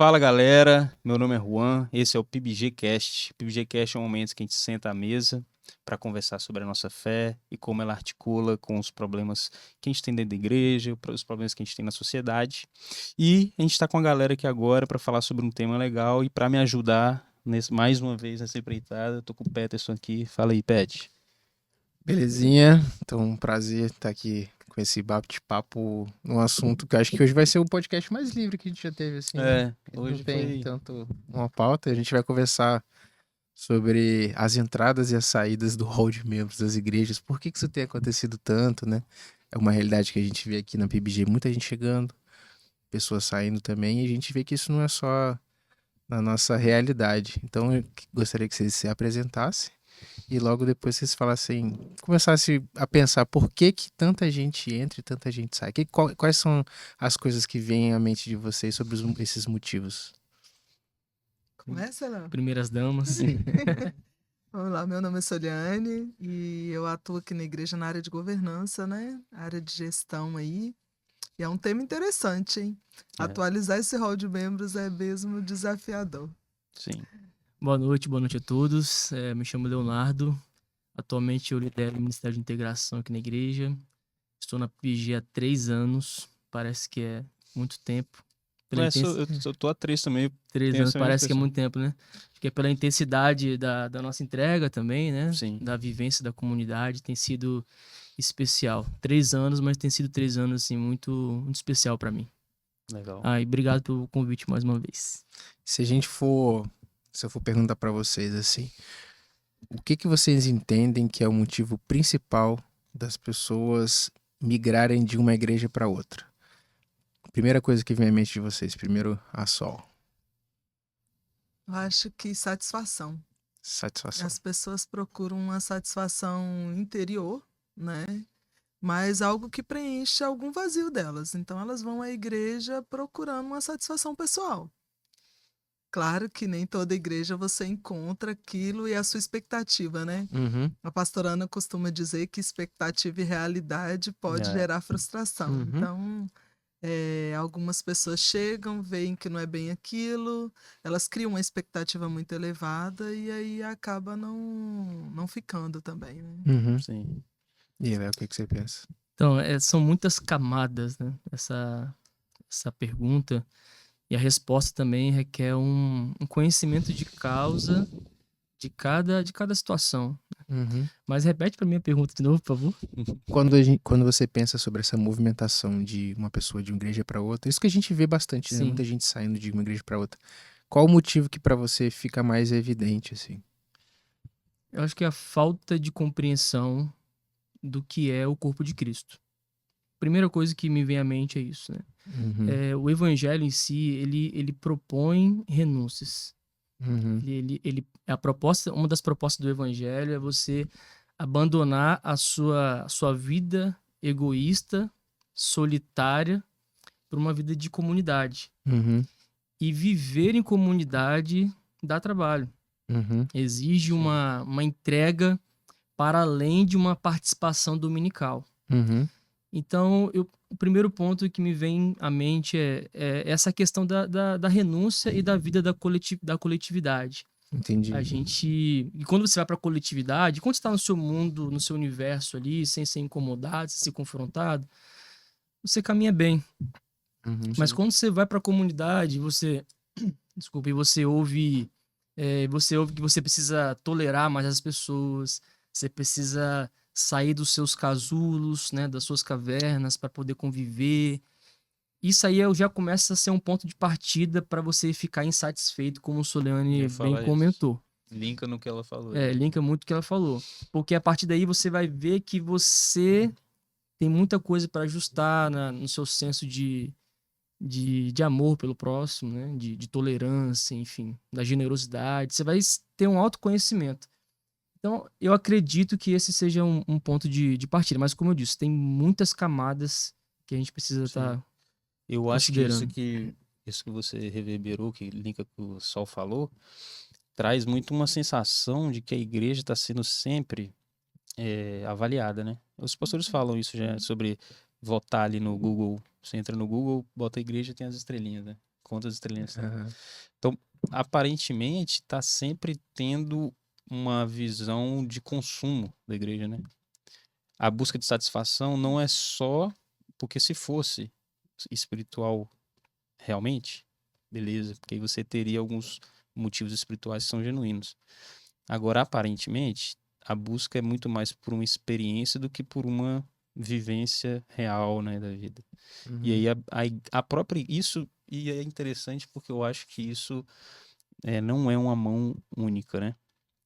Fala galera, meu nome é Juan, esse é o PIBG Cast. PIBG Cast é um momento que a gente senta à mesa para conversar sobre a nossa fé e como ela articula com os problemas que a gente tem dentro da igreja, os problemas que a gente tem na sociedade. E a gente está com a galera aqui agora para falar sobre um tema legal e para me ajudar mais uma vez nessa empreitada, eu tô com o Peterson aqui. Fala aí, Pet. Belezinha, então um prazer estar aqui com esse bate-papo num assunto que eu acho que hoje vai ser o podcast mais livre que a gente já teve, assim, né? Não Hoje tem foi. tanto uma pauta, a gente vai conversar sobre as entradas e as saídas do hall de membros das igrejas, por que que isso tem acontecido tanto, né? É uma realidade que a gente vê aqui na PIBG, muita gente chegando, pessoas saindo também, e a gente vê que isso não é só na nossa realidade. Então eu gostaria que vocês se apresentassem e logo depois vocês falassem, começassem a pensar por que que tanta gente entra e tanta gente sai. Quais são as coisas que vêm à mente de vocês sobre esses motivos? Começa, não? Primeiras damas. Vamos lá, meu nome é Soliane e eu atuo aqui na igreja na área de governança, né? Área de gestão aí. E é um tema interessante, hein? É. Atualizar esse rol de membros é mesmo desafiador. Sim. Boa noite a todos. Me chamo Leonardo. Atualmente eu lidero o Ministério de Integração aqui na igreja. Estou na PG há 3 anos. Parece que é muito tempo. Eu tô há 3 também. 3 tenho anos essa mesma parece que é impressão. muito tempo, né? Acho que é pela intensidade da nossa entrega também, né? Sim. Da vivência da comunidade. Tem sido especial. 3 anos, mas tem sido 3 anos assim, muito, muito especial para mim. Legal. E obrigado pelo convite mais uma vez. Se eu for perguntar para vocês assim, o que que vocês entendem que é o motivo principal das pessoas migrarem de uma igreja para outra? Primeira coisa que vem à mente de vocês, primeiro a Sol. Eu acho que satisfação. Satisfação. As pessoas procuram uma satisfação interior, né? Mas algo que preenche algum vazio delas. Então elas vão à igreja procurando uma satisfação pessoal. Claro que nem toda igreja você encontra aquilo e a sua expectativa, né? Uhum. A pastora Ana costuma dizer que expectativa e realidade pode É. gerar frustração. Uhum. Então, algumas pessoas chegam, veem que não é bem aquilo, elas criam uma expectativa muito elevada e aí acaba não ficando também, né? Uhum. Sim. E aí, Léo, o que que você pensa? Então, são muitas camadas, né? Essa pergunta. E a resposta também requer um conhecimento de causa de cada situação. Uhum. Mas repete para mim a pergunta de novo, por favor. Quando você pensa sobre essa movimentação de uma pessoa de uma igreja para outra, isso que a gente vê bastante, né? Sim. Muita gente saindo de uma igreja para outra. Qual o motivo que para você fica mais evidente, assim? Eu acho que é a falta de compreensão do que é o corpo de Cristo. Primeira coisa que me vem à mente é isso, né? Uhum. O evangelho em si, ele propõe renúncias. Uhum. Uma das propostas do evangelho é você abandonar a sua vida egoísta, solitária, por uma vida de comunidade. Uhum. E viver em comunidade dá trabalho. Uhum. Exige uma entrega para além de uma participação dominical. Uhum. Então, o primeiro ponto que me vem à mente é essa questão da renúncia e da vida da coletividade. Entendi. E quando você vai para a coletividade, quando você está no seu mundo, no seu universo ali, sem ser incomodado, sem ser confrontado, você caminha bem. Uhum. Mas quando você vai para a comunidade, desculpa, e você ouve que você precisa tolerar mais as pessoas, você precisa sair dos seus casulos, né, das suas cavernas para poder conviver. Isso aí já começa a ser um ponto de partida para você ficar insatisfeito, como o Soliane bem comentou. Linka no que ela falou. Linka muito o que ela falou. Porque a partir daí você vai ver que você tem muita coisa para ajustar no seu senso de amor pelo próximo, né? De tolerância, enfim, da generosidade. Você vai ter um autoconhecimento. Então, eu acredito que esse seja um ponto de partida. Mas, como eu disse, tem muitas camadas que a gente precisa estar Eu acho que considerando. isso que você reverberou, que linka que o Sol falou, traz muito uma sensação de que a igreja está sendo sempre avaliada, né? Os pastores falam isso já sobre votar ali no Google. Você entra no Google, bota a igreja, tem as estrelinhas, né? quantas estrelinhas tem. Aham. Então, aparentemente, está sempre tendo uma visão de consumo da igreja, né? A busca de satisfação não é só porque se fosse espiritual realmente, beleza, porque aí você teria alguns motivos espirituais que são genuínos. Agora, aparentemente, a busca é muito mais por uma experiência do que por uma vivência real, né, da vida. E aí a própria isso e é interessante porque eu acho que isso não é uma mão única, né?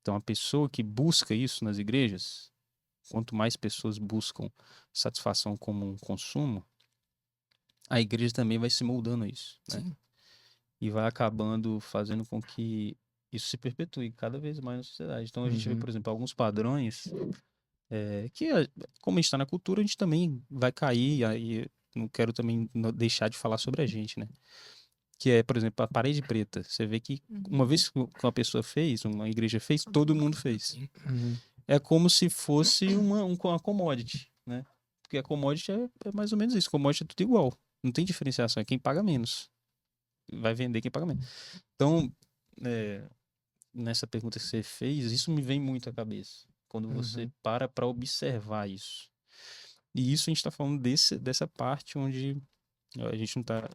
Então a pessoa que busca isso nas igrejas, quanto mais pessoas buscam satisfação como um consumo, a igreja também vai se moldando a isso, né? Sim. E vai acabando fazendo com que isso se perpetue cada vez mais na sociedade. Então a gente vê, Uhum. por exemplo, alguns padrões como a gente está na cultura, a gente também vai cair, aí não quero também deixar de falar sobre a gente, né? Que é, por exemplo, a parede preta. Você vê que uma vez que uma pessoa fez, uma igreja fez, todo mundo fez. Uhum. É como se fosse uma commodity, né? Porque a commodity é mais ou menos isso. Commodity é tudo igual. Não tem diferenciação. É quem paga menos. Vai vender quem paga menos. Então, nessa pergunta que você fez, isso me vem muito à cabeça. Quando você para observar isso. E isso a gente está falando dessa parte onde a gente não está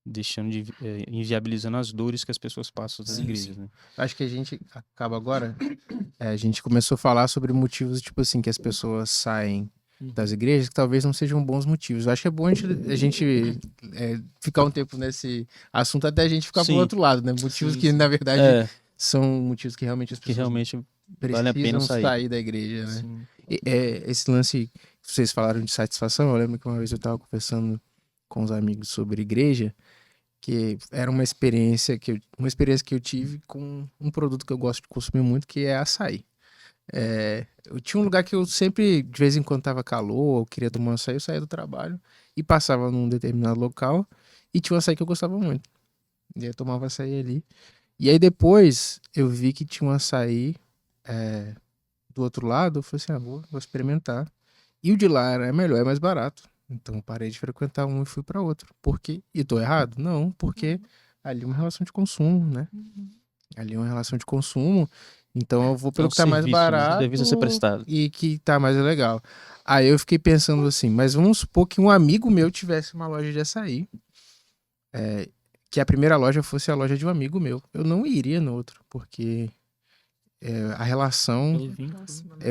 deixando de inviabilizando as dores que as pessoas passam nas Sim, igrejas, sim. né? Acho que a gente acaba agora. A gente começou a falar sobre motivos, tipo assim, que as pessoas saem das igrejas, que talvez não sejam bons motivos. Eu acho que é bom a gente ficar um tempo nesse assunto até a gente ficar pro Sim. outro lado, né? Motivos Sim, que, sim. na verdade, são motivos que realmente as Que pessoas realmente vale a pena precisam sair. sair da igreja, né? Sim. Esse lance que vocês falaram de satisfação, eu lembro que uma vez eu estava conversando com os amigos sobre igreja, que era uma experiência que eu tive com um produto que eu gosto de consumir muito, que é açaí. Eu tinha um lugar que eu sempre, de vez em quando tava calor, eu queria tomar um açaí, eu saía do trabalho e passava num determinado local e tinha um açaí que eu gostava muito. E aí eu tomava açaí ali. E aí depois eu vi que tinha um açaí do outro lado, eu falei assim, vou experimentar. E o de lá é melhor, é mais barato. Então eu parei de frequentar um e fui para outro. Por quê? E tô errado? Não, porque ali é uma relação de consumo, né? Ali é uma relação de consumo. Então eu vou pelo que tá mais serviço, né? barato Serviço a ser prestado. e que tá mais legal. Aí eu fiquei pensando assim, mas vamos supor que um amigo meu tivesse uma loja de açaí, que a primeira loja fosse a loja de um amigo meu. Eu não iria no outro, porque a relação Pelo vínculo. Próxima, né?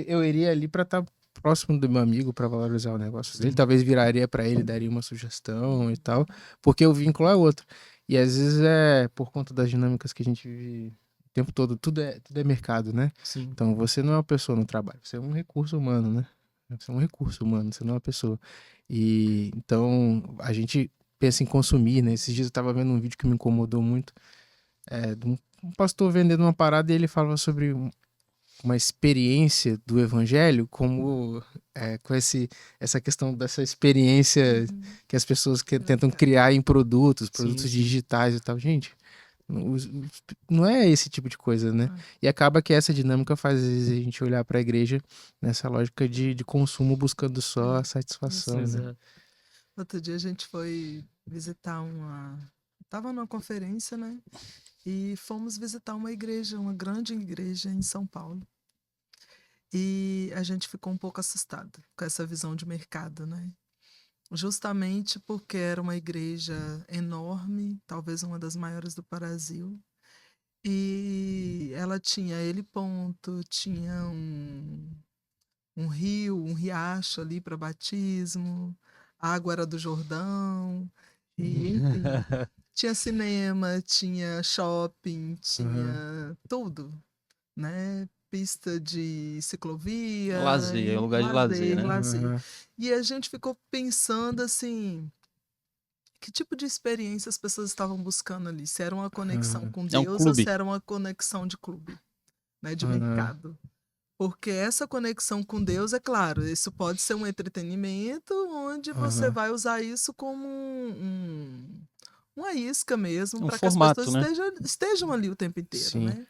eu iria ali pra estar próximo do meu amigo pra valorizar o negócio dele. Sim. Talvez viraria pra ele, daria uma sugestão e tal, porque o vínculo é outro. E às vezes por conta das dinâmicas que a gente vive o tempo todo, tudo é mercado, né? Sim. Então você não é uma pessoa no trabalho, você é um recurso humano, né? Você é um recurso humano, você não é uma pessoa. E então a gente pensa em consumir, né? Esses dias eu tava vendo um vídeo que me incomodou muito, de um pastor vendendo uma parada e ele falava sobre uma experiência do evangelho, como com essa questão dessa experiência que as pessoas tentam criar em produtos Sim. digitais e tal. Gente, não é esse tipo de coisa, né? E acaba que essa dinâmica faz às vezes, a gente olhar para a igreja nessa lógica de consumo, buscando só a satisfação, né? Exato. Outro dia a gente foi visitar Tava numa conferência, né? E fomos visitar uma igreja, uma grande igreja em São Paulo. E a gente ficou um pouco assustado com essa visão de mercado, né? Justamente porque era uma igreja enorme, talvez uma das maiores do Brasil. E ela tinha heliponto, tinha um rio, um riacho ali para batismo, a água era do Jordão, e enfim, tinha cinema, tinha shopping, tinha tudo, né? Pista de ciclovia, Lazer, é um lugar de lazer, né? lazer. Aham. E a gente ficou pensando assim, que tipo de experiência as pessoas estavam buscando ali? Se era uma conexão com É um Deus ou clube. se era uma conexão de clube, né? De Aham. mercado. Porque essa conexão com Deus, é claro, isso pode ser um entretenimento onde você Aham. vai usar isso como uma isca mesmo, Um para que as formato, pessoas né? estejam ali o tempo inteiro, Sim. né?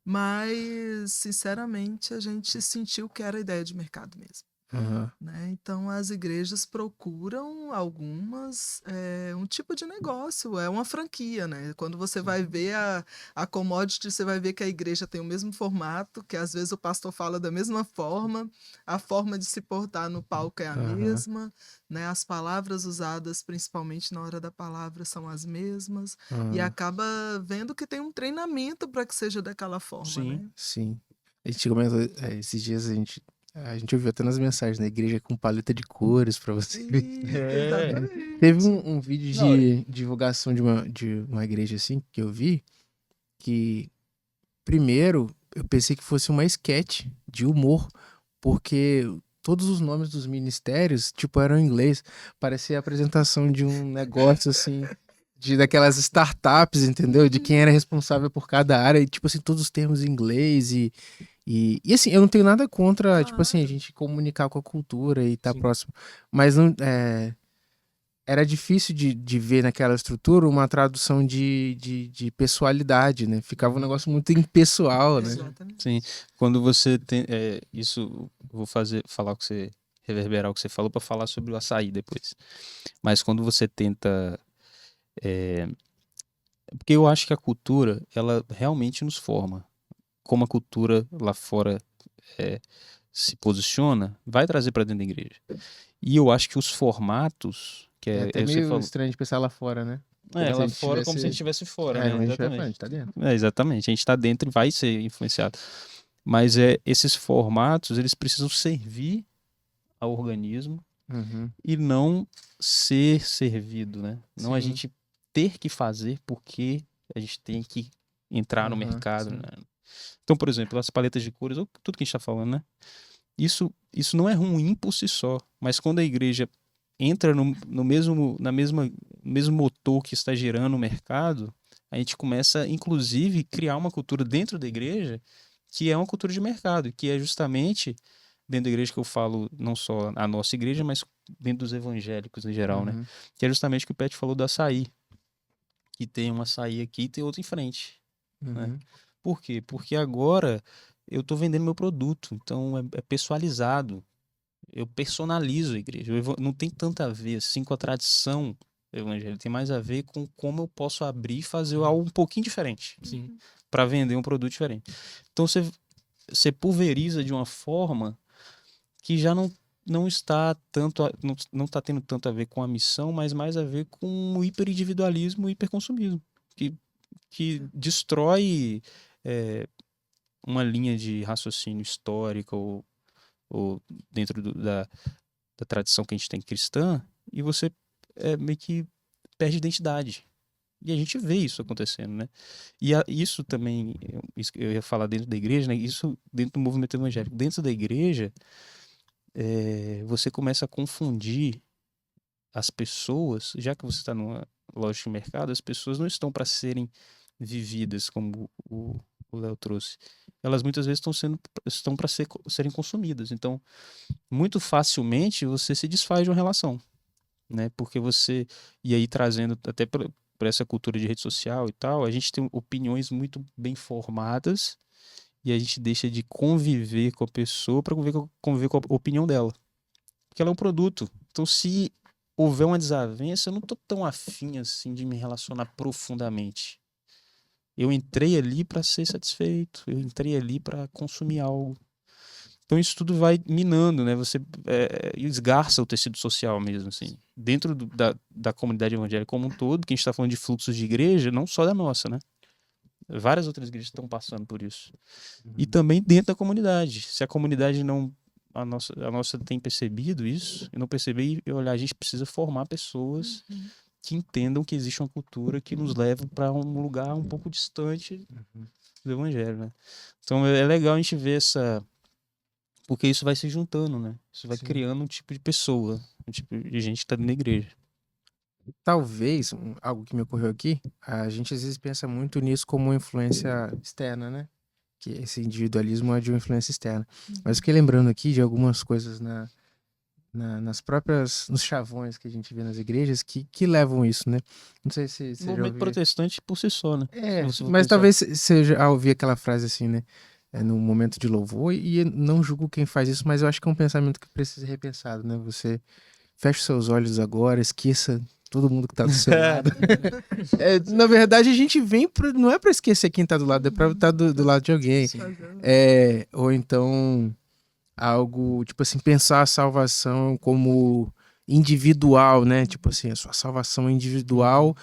Mas, sinceramente, a gente sentiu que era ideia de mercado mesmo. Aham. né? Então, as igrejas procuram algumas, um tipo de negócio, é uma franquia, né? Quando você vai ver a commodity, você vai ver que a igreja tem o mesmo formato, que às vezes o pastor fala da mesma forma, a forma de se portar no palco é a Aham. mesma, né? As palavras usadas, principalmente na hora da palavra, são as mesmas, e Aham. acaba vendo que tem um treinamento para que seja daquela forma, Sim. né? Sim. A gente comentou, esses dias a gente ouviu até nas mensagens, na igreja com paleta de cores pra você ver. Isso, É. Teve exatamente. um vídeo Não, de divulgação de uma igreja assim que eu vi, que primeiro eu pensei que fosse uma sketch de humor, porque todos os nomes dos ministérios, tipo, eram em inglês. Parecia a apresentação de um negócio assim, daquelas startups, entendeu? De quem era responsável por cada área, e tipo assim, todos os termos em inglês e assim, eu não tenho nada contra, tipo assim, a Claro. gente comunicar com a cultura e estar Sim. próximo. Mas não, era difícil de ver naquela estrutura uma tradução de pessoalidade, né? Ficava um negócio muito impessoal, né? Exatamente. sim. Quando você tem. Isso, eu vou falar o que você. Reverberar o que você falou para falar sobre o açaí depois. Mas quando você tenta. Porque eu acho que a cultura, ela realmente nos forma. Como a cultura lá fora é, se posiciona, vai trazer para dentro da igreja. E eu acho que os formatos, É até você meio falou, estranho de pensar lá fora, né? Como se a lá gente fora como se a gente tivesse. estivesse fora, É, né? como a gente estiver falando, a Exatamente. gente tá dentro. Exatamente. A gente está dentro e vai ser influenciado. Mas esses formatos, eles precisam servir ao organismo Uhum. e não ser servido, né? Não a Sim. gente ter que fazer porque a gente tem que entrar no Aham, mercado, sim. né? Então, por exemplo, as paletas de cores, ou tudo que a gente está falando, né? Isso não é ruim por si só, mas quando a igreja entra no mesmo motor que está gerando o mercado, a gente começa, inclusive, criar uma cultura dentro da igreja que é uma cultura de mercado, que é justamente dentro da igreja que eu falo, não só a nossa igreja, mas dentro dos evangélicos em geral, né? Uhum. Que é justamente o que o Pet falou do açaí, que tem um açaí aqui e tem outro em frente, né? Uhum. Por quê? Porque agora eu estou vendendo meu produto, então é pessoalizado. Eu personalizo a igreja. Não tem tanto a ver assim com a tradição evangélica, tem mais a ver com como eu posso abrir e fazer algo um pouquinho diferente Sim. para vender um produto diferente. Então você pulveriza de uma forma que já não está tanto não está tendo tanto a ver com a missão, mas mais a ver com o hiperindividualismo e hiperconsumismo, que destrói é, uma linha de raciocínio histórica ou dentro da tradição que a gente tem cristã, e você meio que perde identidade. E a gente vê isso acontecendo, né? E isso também, isso que eu ia falar dentro da igreja, né? Isso dentro do movimento evangélico. Dentro da igreja, você começa a confundir as pessoas, já que você está numa loja de mercado, as pessoas não estão para serem vividas, como o Léo trouxe. Elas muitas vezes estão para serem consumidas. Então, muito facilmente você se desfaz de uma relação, né? Porque você, e aí trazendo até por essa cultura de rede social e tal, a gente tem opiniões muito bem formadas e a gente deixa de conviver com a pessoa para conviver com a opinião dela. Porque ela é um produto. Então, se houver uma desavença, eu não tô tão afim assim de me relacionar profundamente. Eu entrei ali para ser satisfeito, eu entrei ali para consumir algo. Então isso tudo vai minando, né? Você esgarça o tecido social mesmo, assim. Dentro da comunidade evangélica como um todo, que a gente está falando de fluxos de igreja, não só da nossa, né? Várias outras igrejas estão passando por isso. E Uhum. também dentro da comunidade. Se a comunidade não. A nossa tem percebido isso, e não perceber e olhar, a gente precisa formar pessoas Uhum. que entendam que existe uma cultura que nos leva para um lugar um pouco distante Uhum. do evangelho, né? Então é legal a gente ver essa. Porque isso vai se juntando, né? Isso vai Sim. criando um tipo de pessoa, um tipo de gente que tá dentro da igreja. Talvez, algo que me ocorreu aqui, a gente às vezes pensa muito nisso como uma influência externa, né? Que esse individualismo é de uma influência externa. Mas Uhum. fiquei lembrando aqui de algumas coisas nos chavões que a gente vê nas igrejas que levam isso, né? Não sei se O você já movimento ouviu. protestante por si só, né? Se É, você for mas pensar. talvez você já ouviu aquela frase assim, né? no momento de louvor, e eu não julgo quem faz isso, mas eu acho que é um pensamento que precisa ser repensado, né? Você fecha os seus olhos agora, esqueça todo mundo que tá do seu lado. Na verdade, a gente vem não é pra esquecer quem tá do lado, é pra estar do lado de alguém. Ou então algo, tipo assim, pensar a salvação como individual, né? Tipo assim, a sua salvação é individual,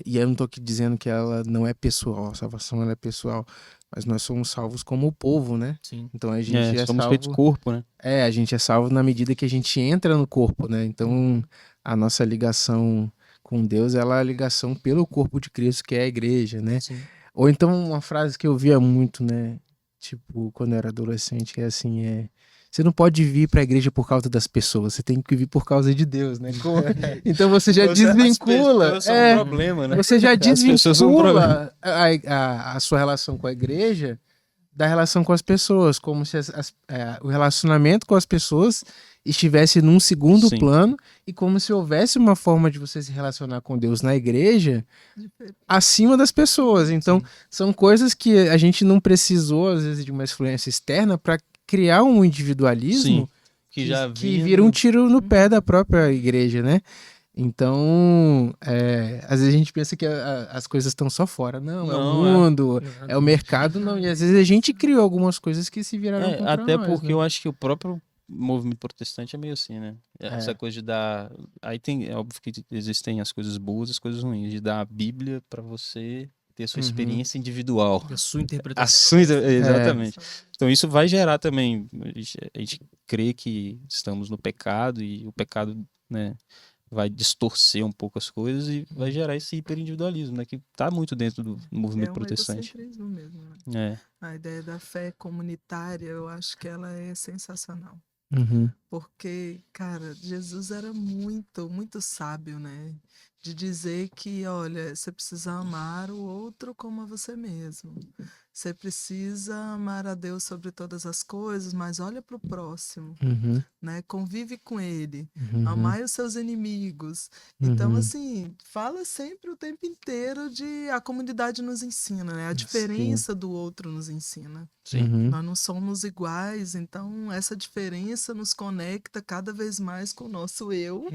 e eu não tô aqui dizendo que ela não é pessoal, a salvação ela é pessoal, mas nós somos salvos como o povo, né? Sim. Então a gente é somos salvo... feitos corpo, né? A gente é salvo na medida que a gente entra no corpo, né? Então a nossa ligação com Deus, ela é a ligação pelo corpo de Cristo, que é a igreja, né? Sim. Ou então uma frase que eu via muito, né? Tipo, quando eu era adolescente, que é assim, você não pode vir para a igreja por causa das pessoas, você tem que vir por causa de Deus, né? Então você já desvincula. As pessoas são um problema, né? Você já As pessoas são um problema. desvincula a sua relação com a igreja da relação com as pessoas, como se o relacionamento com as pessoas estivesse num segundo Sim. plano, e como se houvesse uma forma de você se relacionar com Deus na igreja acima das pessoas. Então, Sim. são coisas que a gente não precisou, às vezes, de uma influência externa para criar um individualismo que já que vira um tiro no pé da própria igreja, né? Então, às vezes a gente pensa que as coisas estão só fora. Não, é o mundo, é o mercado, não. E às vezes a gente criou algumas coisas que se viraram contra até nós, porque né? eu acho que o próprio movimento protestante é meio assim, né? Essa coisa de dar... Aí é óbvio que existem as coisas boas e as coisas ruins. De dar a Bíblia para você ter a sua experiência individual. A sua interpretação. Exatamente. Então isso vai gerar também... A gente crê que estamos no pecado e o pecado, né, vai distorcer um pouco as coisas e vai gerar esse hiperindividualismo, né? Que tá muito dentro do movimento protestante. Egocentrismo mesmo, né? A ideia da fé comunitária, eu acho que ela é sensacional. Porque, cara, Jesus era muito, muito sábio, né? De dizer que, olha, você precisa amar o outro como a você mesmo. Você precisa amar a Deus sobre todas as coisas, mas olha para o próximo, né? Convive com ele, amai os seus inimigos. Então, assim, fala sempre o tempo inteiro de a comunidade nos ensina, né? A diferença do outro nos ensina. Nós não somos iguais, então essa diferença nos conecta cada vez mais com o nosso eu,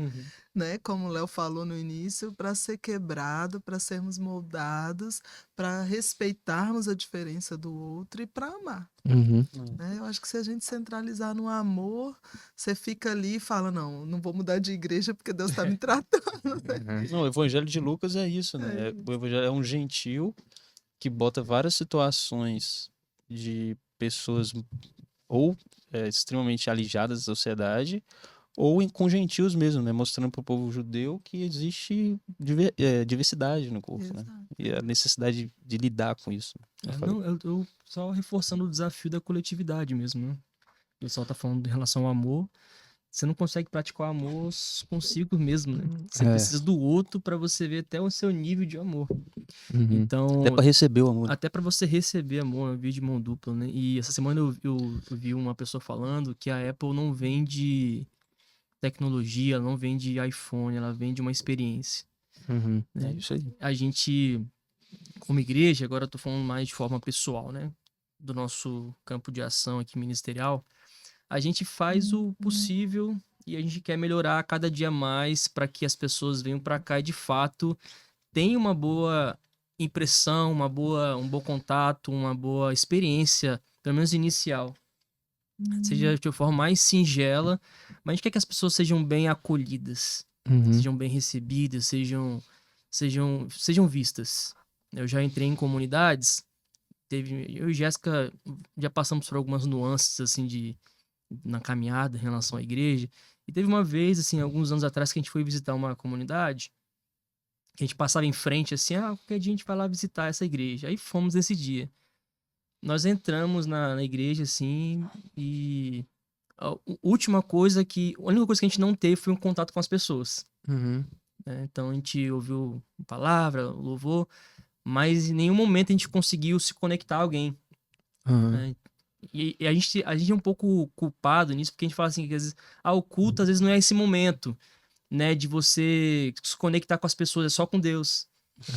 né? Como o Léo falou no início, para ser quebrado, para sermos moldados, para respeitarmos a diferença do outro e para amar. Né? Eu acho que se a gente centralizar no amor, você fica ali e fala, não vou mudar de igreja porque Deus está me tratando. Não, o Evangelho de Lucas é isso, né? O Evangelho é um gentil que bota várias situações de pessoas ou extremamente alijadas da sociedade ou com gentios mesmo, né? Mostrando para o povo judeu que existe diversidade no corpo, né? E a necessidade de lidar com isso. Eu só reforçando o desafio da coletividade mesmo, né? O pessoal tá falando em relação ao amor. Você não consegue praticar o amor consigo mesmo, né? Você precisa do outro para você ver até o seu nível de amor. Então, até para receber o amor. Até para você receber amor, é um vídeo de mão dupla, né? E essa semana eu vi uma pessoa falando que a Apple não vende tecnologia, ela não vende iPhone, ela vende uma experiência. É isso aí. A gente, como igreja, agora eu tô falando mais de forma pessoal, né? Do nosso campo de ação aqui ministerial, a gente faz o possível e a gente quer melhorar cada dia mais para que as pessoas venham para cá e de fato tenham uma boa impressão, um bom contato, uma boa experiência, pelo menos inicial. Seja de forma mais singela, mas a gente quer que as pessoas sejam bem acolhidas, sejam bem recebidas, sejam vistas. Eu já entrei em comunidades, eu e Jéssica já passamos por algumas nuances assim na caminhada em relação à igreja, e teve uma vez, assim, alguns anos atrás, que a gente foi visitar uma comunidade, que a gente passava em frente, assim, qualquer dia a gente vai lá visitar essa igreja. Aí fomos nesse dia. Nós entramos na igreja, assim, e a única coisa que a gente não teve foi um contato com as pessoas. Então a gente ouviu palavra, louvor, mas em nenhum momento a gente conseguiu se conectar a alguém. E a gente é um pouco culpado nisso, porque a gente fala assim, que às vezes, o culto às vezes não é esse momento, né, de você se conectar com as pessoas, é só com Deus.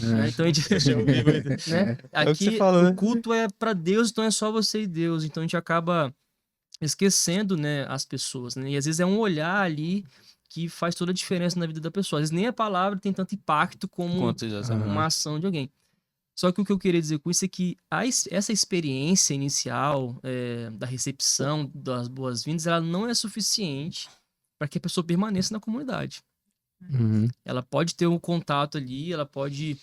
né? Então a gente... Esse é o vivo ainda. né? É o que você Aqui falou, né? o culto é pra Deus, então é só você e Deus. Então a gente acaba esquecendo, né, as pessoas, né? E às vezes é um olhar ali que faz toda a diferença na vida da pessoa. Às vezes nem a palavra tem tanto impacto como Quanto exatamente. uma ação de alguém. Só que o que eu queria dizer com isso é que essa experiência inicial da recepção das boas-vindas, ela não é suficiente para que a pessoa permaneça na comunidade. Uhum. Ela pode ter um contato ali, ela pode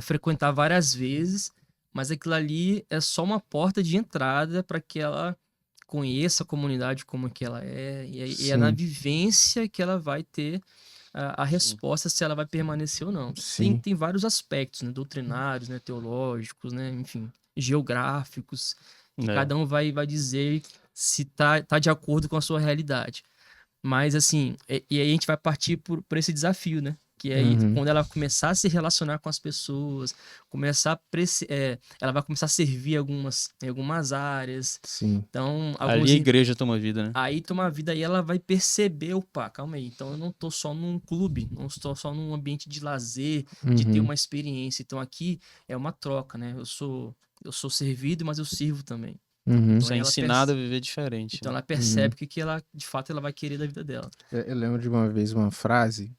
frequentar várias vezes, mas aquilo ali é só uma porta de entrada para que ela conheça a comunidade como que ela é, e é na Sim. vivência que ela vai ter a resposta se ela vai permanecer ou não. Sim. Tem vários aspectos, né, doutrinários, né, teológicos, né, enfim, geográficos, que É. cada um vai dizer se tá de acordo com a sua realidade. Mas, assim, e aí a gente vai partir por esse desafio, né? Que aí, Uhum. quando ela começar a se relacionar com as pessoas, ela vai começar a servir em algumas áreas. Sim. Então, Ali a igreja toma vida, né? aí toma vida, aí ela vai perceber, opa, calma aí, então eu não tô só num clube, não estou só num ambiente de lazer, de ter Uhum. uma experiência. Então aqui é uma troca, né? Eu sou servido, mas eu sirvo também. Uhum. Você é ela ensinado a viver diferente. Então né? ela percebe o que ela, de fato, ela vai querer da vida dela. Eu lembro de uma vez uma frase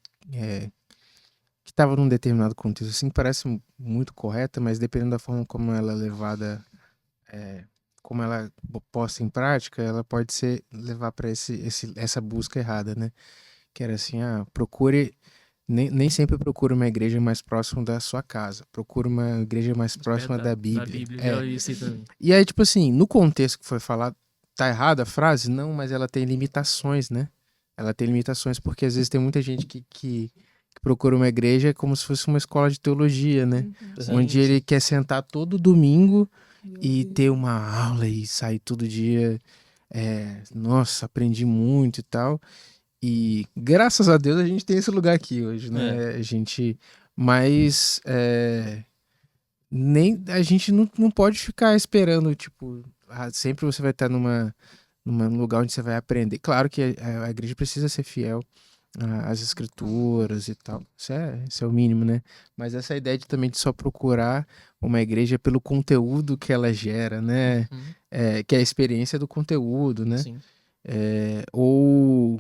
que estava num determinado contexto, assim, que parece muito correta, mas dependendo da forma como ela é levada, como ela é posta em prática, ela pode levar para essa busca errada, né? Que era assim, procure, nem sempre procure uma igreja mais próxima da sua casa, procure uma igreja mais próxima da Bíblia. Da Bíblia, já ouvi isso aí também. E aí, tipo assim, no contexto que foi falado, tá errada a frase? Não, mas ela tem limitações, né? Ela tem limitações porque às vezes tem muita gente que procura uma igreja como se fosse uma escola de teologia, né? Onde ele quer sentar todo domingo e ter uma aula e sair todo dia. Nossa, aprendi muito e tal. E graças a Deus a gente tem esse lugar aqui hoje, né? A gente. Mas nem a gente não pode ficar esperando, tipo, sempre você vai estar num lugar onde você vai aprender. Claro que a igreja precisa ser fiel às escrituras e tal. Isso é o mínimo, né? Mas essa ideia também de só procurar uma igreja pelo conteúdo que ela gera, né? Que é a experiência do conteúdo, né? Sim. Ou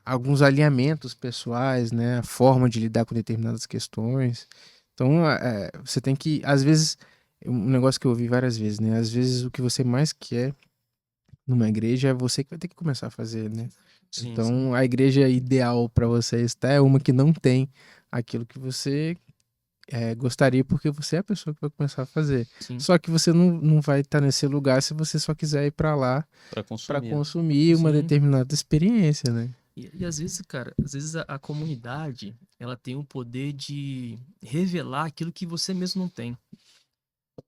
alguns alinhamentos pessoais, né? A forma de lidar com determinadas questões. Então, você tem que, às vezes, um negócio que eu ouvi várias vezes, né? Às vezes o que você mais quer numa igreja é você que vai ter que começar a fazer, né? Sim, Então, sim. a igreja ideal para você estar é uma que não tem aquilo que você gostaria, porque você é a pessoa que vai começar a fazer. Sim. Só que você não vai estar nesse lugar se você só quiser ir para lá Pra para consumir. consumir uma Sim. determinada experiência, né? E às vezes, cara, a comunidade, ela tem o poder de revelar aquilo que você mesmo não tem.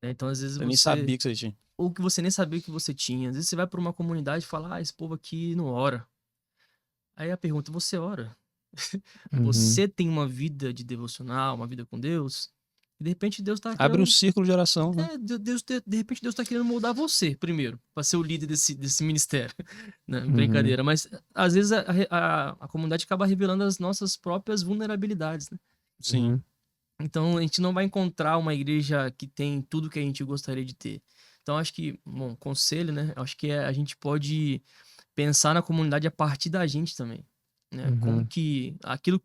Né? Então, às vezes Eu nem sabia que você tinha. ou que você nem sabia que você tinha. Às vezes você vai para uma comunidade e fala, esse povo aqui não ora. Aí a pergunta, você ora? Uhum. Você tem uma vida de devocional, uma vida com Deus? E de repente Deus tá Abre um círculo de oração, né? de repente Deus tá querendo moldar você primeiro, para ser o líder desse ministério. Né? Uhum. Brincadeira, mas às vezes a comunidade acaba revelando as nossas próprias vulnerabilidades, né? Sim. Uhum. Então a gente não vai encontrar uma igreja que tem tudo que a gente gostaria de ter. Então acho que, bom, conselho, né? Acho que a gente pode pensar na comunidade a partir da gente também. Né? Uhum. Como que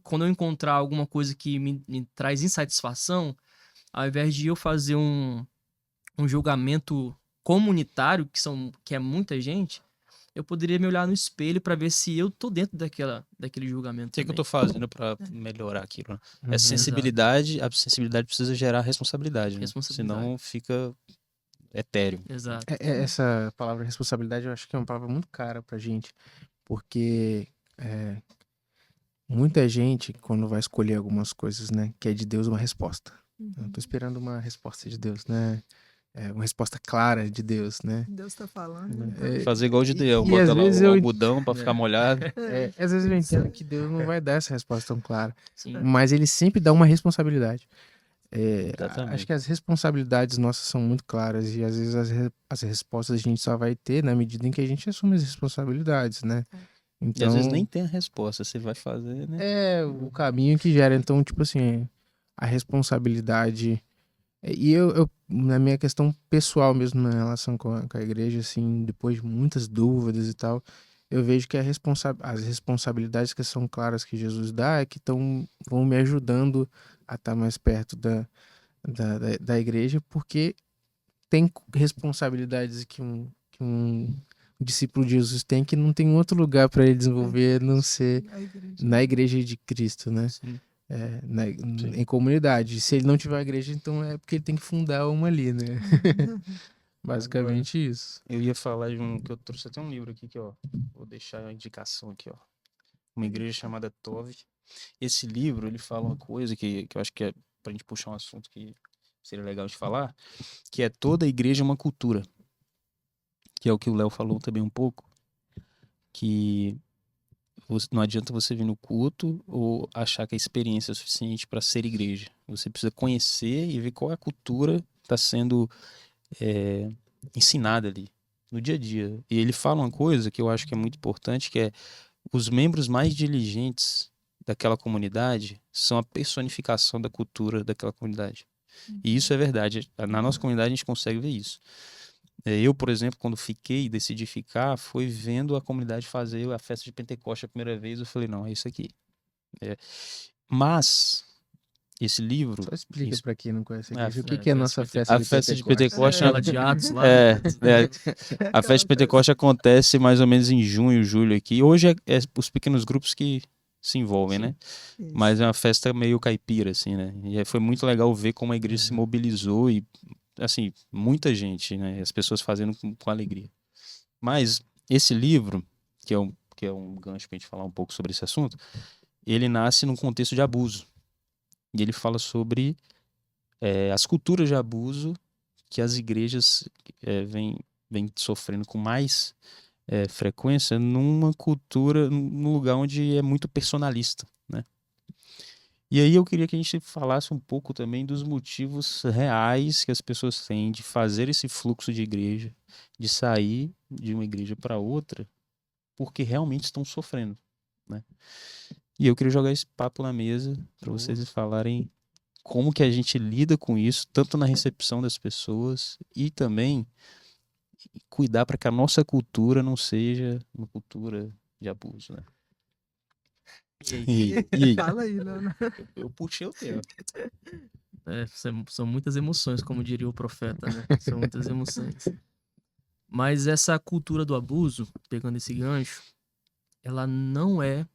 quando eu encontrar alguma coisa que me traz insatisfação, ao invés de eu fazer um julgamento comunitário, que é muita gente, eu poderia me olhar no espelho para ver se eu tô dentro daquele julgamento. O que eu tô fazendo pra melhorar aquilo? Uhum. A sensibilidade precisa gerar responsabilidade, né? Responsabilidade. Senão fica etéreo. Exato. Essa palavra responsabilidade eu acho que é uma palavra muito cara pra gente, porque muita gente, quando vai escolher algumas coisas, né, quer de Deus uma resposta. Eu tô esperando uma resposta de Deus, né? Uma resposta clara de Deus, né? Deus tá falando. Então. Fazer igual o Gideão, e botar às lá vezes o eu- algodão pra ficar molhado. Às vezes eu entendo que Deus não vai dar essa resposta tão clara, Sim. mas ele sempre dá uma responsabilidade. Exatamente. Acho que as responsabilidades nossas são muito claras e às vezes as respostas a gente só vai ter na medida em que a gente assume as responsabilidades, né? E Então, às vezes nem tem a resposta, você vai fazer, né? o caminho que gera. Então, tipo assim, a responsabilidade. E na minha questão pessoal mesmo, na relação com a igreja, assim, depois de muitas dúvidas e tal, eu vejo que as responsabilidades que são claras que Jesus dá é que vão me ajudando a estar mais perto da igreja, porque tem responsabilidades que um discípulo de Jesus tem que não tem outro lugar para ele desenvolver a não ser A igreja. na igreja de Cristo, né? Sim. Em comunidade. Se ele não tiver uma igreja, então é porque ele tem que fundar uma ali, né? Basicamente isso. Eu ia falar de um que eu trouxe até um livro aqui, que ó, vou deixar a indicação aqui, ó. Uma igreja chamada Tove. Esse livro, ele fala uma coisa que eu acho que é pra gente puxar um assunto que seria legal de falar, que é toda igreja é uma cultura. Que é o que o Léo falou também um pouco, que não adianta você vir no culto ou achar que a experiência é suficiente para ser igreja. Você precisa conhecer e ver qual é a cultura que está sendo ensinada ali, no dia a dia. E ele fala uma coisa que eu acho que é muito importante, que é os membros mais diligentes daquela comunidade são a personificação da cultura daquela comunidade. E isso é verdade. Na nossa comunidade a gente consegue ver isso. Eu, por exemplo, quando decidi ficar, foi vendo a comunidade fazer a festa de Pentecoste a primeira vez, eu falei, não, é isso aqui. Mas, esse livro... Só explica isso- pra quem não conhece a Ah, igreja o que é a nossa festa a de festa de Pentecoste. Pentecoste... Aquela de Atos lá. A festa de Pentecoste acontece mais ou menos em junho, julho aqui. Hoje é os pequenos grupos que se envolvem, né? Isso. Mas é uma festa meio caipira, assim, né? E foi muito legal ver como a igreja se mobilizou e, assim, muita gente, né? As pessoas fazendo com alegria. Mas esse livro, que é um gancho pra gente falar um pouco sobre esse assunto, ele nasce num contexto de abuso. E ele fala sobre as culturas de abuso que as igrejas vêm sofrendo com mais frequência numa cultura, num lugar onde é muito personalista, né? E aí eu queria que a gente falasse um pouco também dos motivos reais que as pessoas têm de fazer esse fluxo de igreja, de sair de uma igreja para outra, porque realmente estão sofrendo, né? E eu queria jogar esse papo na mesa para vocês falarem como que a gente lida com isso, tanto na recepção das pessoas e também cuidar para que a nossa cultura não seja uma cultura de abuso, né? E aí? Fala aí, Leonardo. Eu puxei o tema. São muitas emoções, como diria o profeta, né? São muitas emoções. Mas essa cultura do abuso, pegando esse gancho, ela não é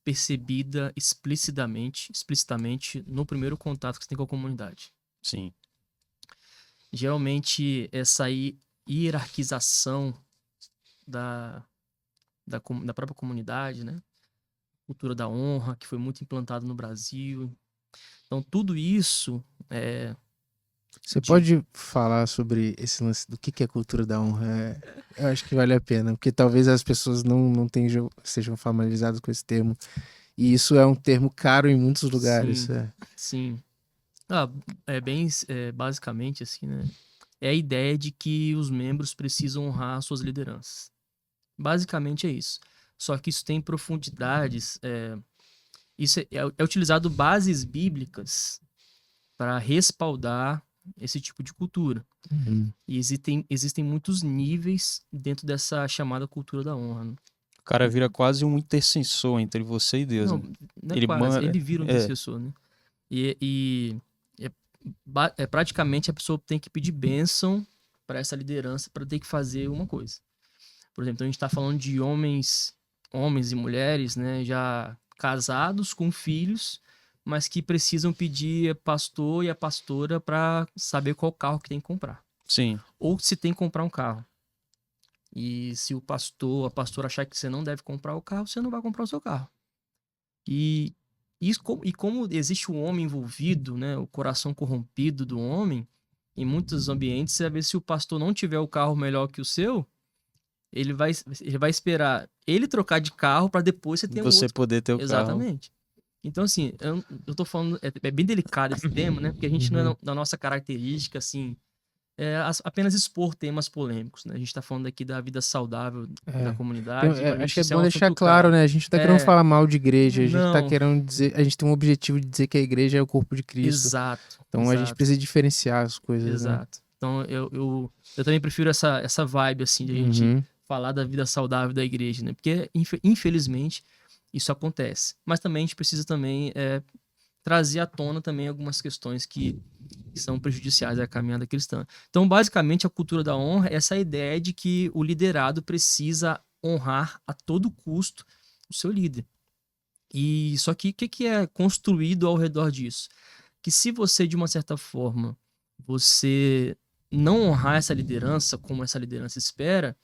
percebida explicitamente no primeiro contato que você tem com a comunidade. Sim. Geralmente, essa hierarquização da própria comunidade, né? Cultura da honra, que foi muito implantado no Brasil. Então, tudo isso Você pode falar sobre esse lance do que é cultura da honra? Eu acho que vale a pena, porque talvez as pessoas não sejam familiarizadas com esse termo. E isso é um termo caro em muitos lugares. Sim. Basicamente assim, né? É a ideia de que os membros precisam honrar suas lideranças. Basicamente é isso. Só que isso tem profundidades. Isso é utilizado bases bíblicas para respaldar esse tipo de cultura. Uhum. E existem muitos níveis dentro dessa chamada cultura da honra. Né? O cara vira quase um intercessor entre você e Deus. Não, Né? não é Ele quase, manda- ele vira um intercessor, né? Praticamente a pessoa tem que pedir bênção para essa liderança para ter que fazer uma coisa. Por exemplo, então a gente está falando de homens e mulheres, né, já casados com filhos, mas que precisam pedir pastor e a pastora para saber qual carro que tem que comprar. Sim. Ou se tem que comprar um carro. E se o pastor, a pastora achar que você não deve comprar o carro, você não vai comprar o seu carro. E como existe o homem envolvido, né, o coração corrompido do homem, em muitos ambientes, você vai ver se o pastor não tiver o carro melhor que o seu, ele vai esperar ele trocar de carro para depois você ter um Você outro. poder ter o carro. Exatamente. Então, assim, eu tô falando, é bem delicado esse tema, né, porque a gente não é da nossa característica, assim, apenas expor temas polêmicos, né? A gente está falando aqui da vida saudável da É. comunidade. pra Acho gente que é isso bom um deixar assunto claro, né? A gente não tá querendo É, falar mal de igreja, a gente tá não. querendo dizer, a gente tem um objetivo de dizer que a igreja é o corpo de Cristo. Exato. Então a gente exato, precisa diferenciar as coisas, né? exato. Então eu também prefiro essa vibe, assim, de a gente Uhum. falar da vida saudável da igreja, né? Porque, infelizmente, isso acontece. Mas também a gente precisa também trazer à tona também algumas questões que são prejudiciais à caminhada cristã. Então, basicamente, a cultura da honra é essa ideia de que o liderado precisa honrar a todo custo o seu líder. E só que o que é construído ao redor disso? Que se você, de uma certa forma, você não honrar essa liderança como essa liderança espera,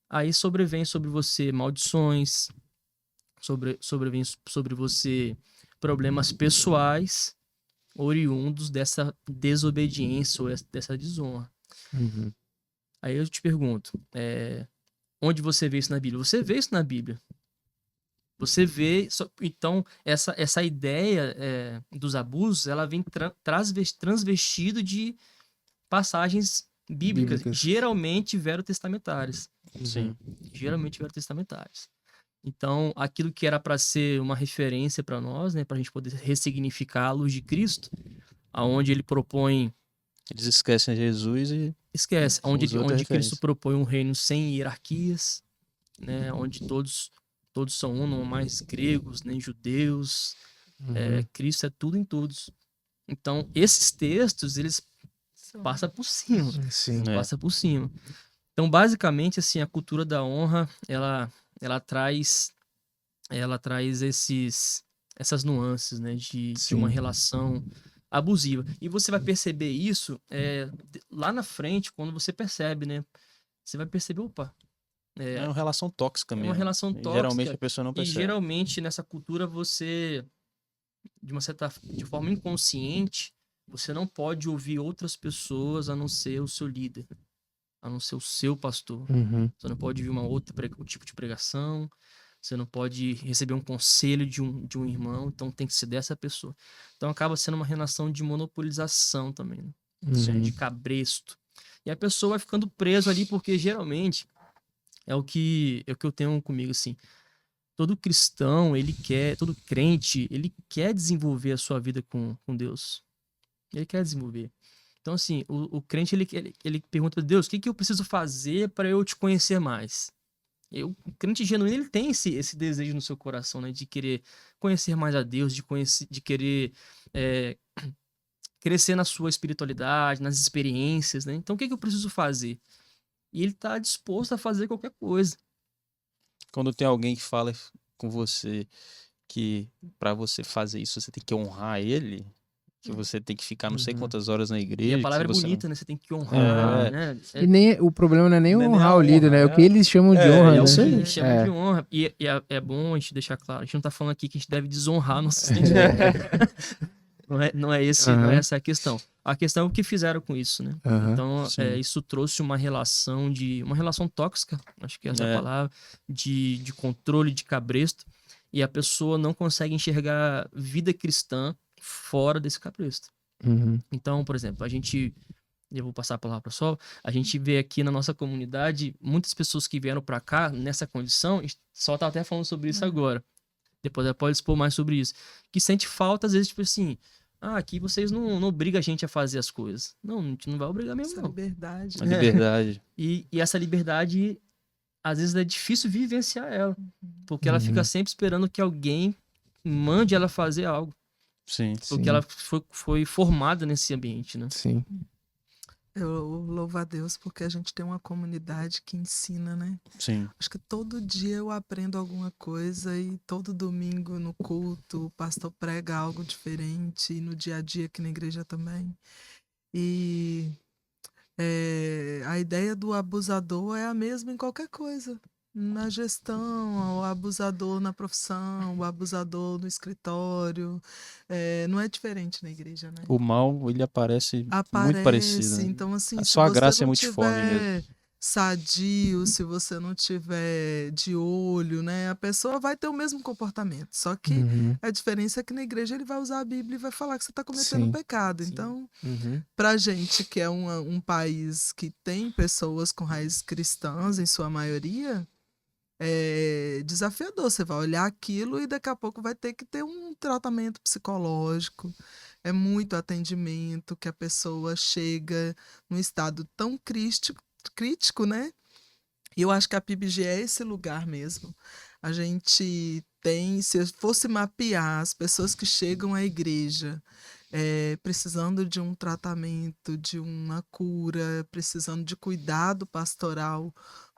aí sobrevém sobre você maldições, sobrevém sobre você problemas pessoais oriundos dessa desobediência ou dessa desonra. Uhum. Aí eu te pergunto, onde você vê isso na Bíblia? Você vê isso na Bíblia. Você vê, então, essa ideia dos abusos, ela vem transvestido de passagens bíblicas, Bíblicas. geralmente verotestamentárias. Sim. Geralmente verotestamentárias. Então, aquilo que era para ser uma referência para nós, né, para a gente poder ressignificar a luz de Cristo, aonde ele propõe, Eles esquecem Jesus e esquece, onde Usa outra onde Cristo referência. propõe um reino sem hierarquias, né, onde todos são um, não há mais gregos nem judeus, Uhum. Cristo é tudo em todos. Então, esses textos, eles passam por cima, Sim. É. passa por cima. Então, basicamente, assim, a cultura da honra, ela traz essas nuances, né, de uma Sim. relação abusiva. E você vai perceber isso lá na frente, quando você percebe, né? Você vai perceber, opa, É uma relação tóxica é mesmo. uma relação E geralmente tóxica. a pessoa não E percebe. geralmente nessa cultura você, de forma inconsciente, você não pode ouvir outras pessoas a não ser o seu líder, a não ser o seu pastor. Uhum. Você não pode ouvir um tipo de pregação, você não pode receber um conselho de um irmão, então tem que ser dessa pessoa. Então acaba sendo uma relação de monopolização também, né? Uhum. De cabresto. E a pessoa vai ficando presa ali porque geralmente é o que eu tenho comigo, assim. Todo cristão, todo crente, ele quer desenvolver a sua vida com Deus. Ele quer desenvolver. Então, assim, o crente, ele pergunta para Deus, o que eu preciso fazer para eu te conhecer mais? O crente genuíno, ele tem esse desejo no seu coração, né? De querer conhecer mais a Deus, de querer crescer na sua espiritualidade, nas experiências, né? Então, o que eu preciso fazer? E ele tá disposto a fazer qualquer coisa. Quando tem alguém que fala com você que pra você fazer isso você tem que honrar ele, que você tem que ficar não sei Uhum. quantas horas na E igreja. a que se palavra é você bonita, né? Você tem que honrar, É. né? E nem, o problema não é nem Não é nem honrar a o líder, honra, né? É o que eles chamam de é, honra, é né? isso aí. Eles chamam É. de honra. E é bom a gente deixar claro. A gente não tá falando aqui que a gente deve desonrar nossos não é essa a questão. A questão é o que fizeram com isso, né? Aham. Então, Sim. isso trouxe uma relação tóxica, acho que essa é a palavra, de controle, de cabresto, e a pessoa não consegue enxergar vida cristã fora desse cabresto. Uhum. Então, por exemplo, eu vou passar a palavra para o Sol, a gente vê aqui na nossa comunidade muitas pessoas que vieram para cá nessa condição, o Sol tá até falando sobre isso agora, depois ela pode expor mais sobre isso, que sente falta às vezes, tipo assim, aqui vocês não obrigam a gente a fazer as coisas. Não, a gente não vai obrigar mesmo, Essa não. liberdade. A liberdade. E essa liberdade, às vezes é difícil vivenciar ela, porque ela fica sempre esperando que alguém mande ela fazer algo, Sim. porque Sim. ela foi formada nesse ambiente, né? Sim. Eu louvo a Deus porque a gente tem uma comunidade que ensina, né? Sim. Acho que todo dia eu aprendo alguma coisa e todo domingo no culto o pastor prega algo diferente e no dia a dia aqui na igreja também. E a ideia do abusador é a mesma em qualquer coisa. Na gestão, o abusador na profissão, o abusador no escritório. Não é diferente na igreja, né? O mal, ele aparece muito Aparece, parecido. Né? então assim, se Só a você graça é não multiforme mesmo. tiver, sadio, se você não tiver de olho, né, a pessoa vai ter o mesmo comportamento. Só que Uhum. a diferença é que na igreja ele vai usar a Bíblia e vai falar que você está cometendo Sim. pecado. Sim. Então, Uhum. pra gente que é um país que tem pessoas com raízes cristãs, em sua maioria, é desafiador. Você vai olhar aquilo e daqui a pouco vai ter que ter um tratamento psicológico. É muito atendimento que a pessoa chega num estado tão crítico, né? E eu acho que a PIBG é esse lugar mesmo. A gente tem, se eu fosse mapear as pessoas que chegam à igreja precisando de um tratamento, de uma cura, precisando de cuidado pastoral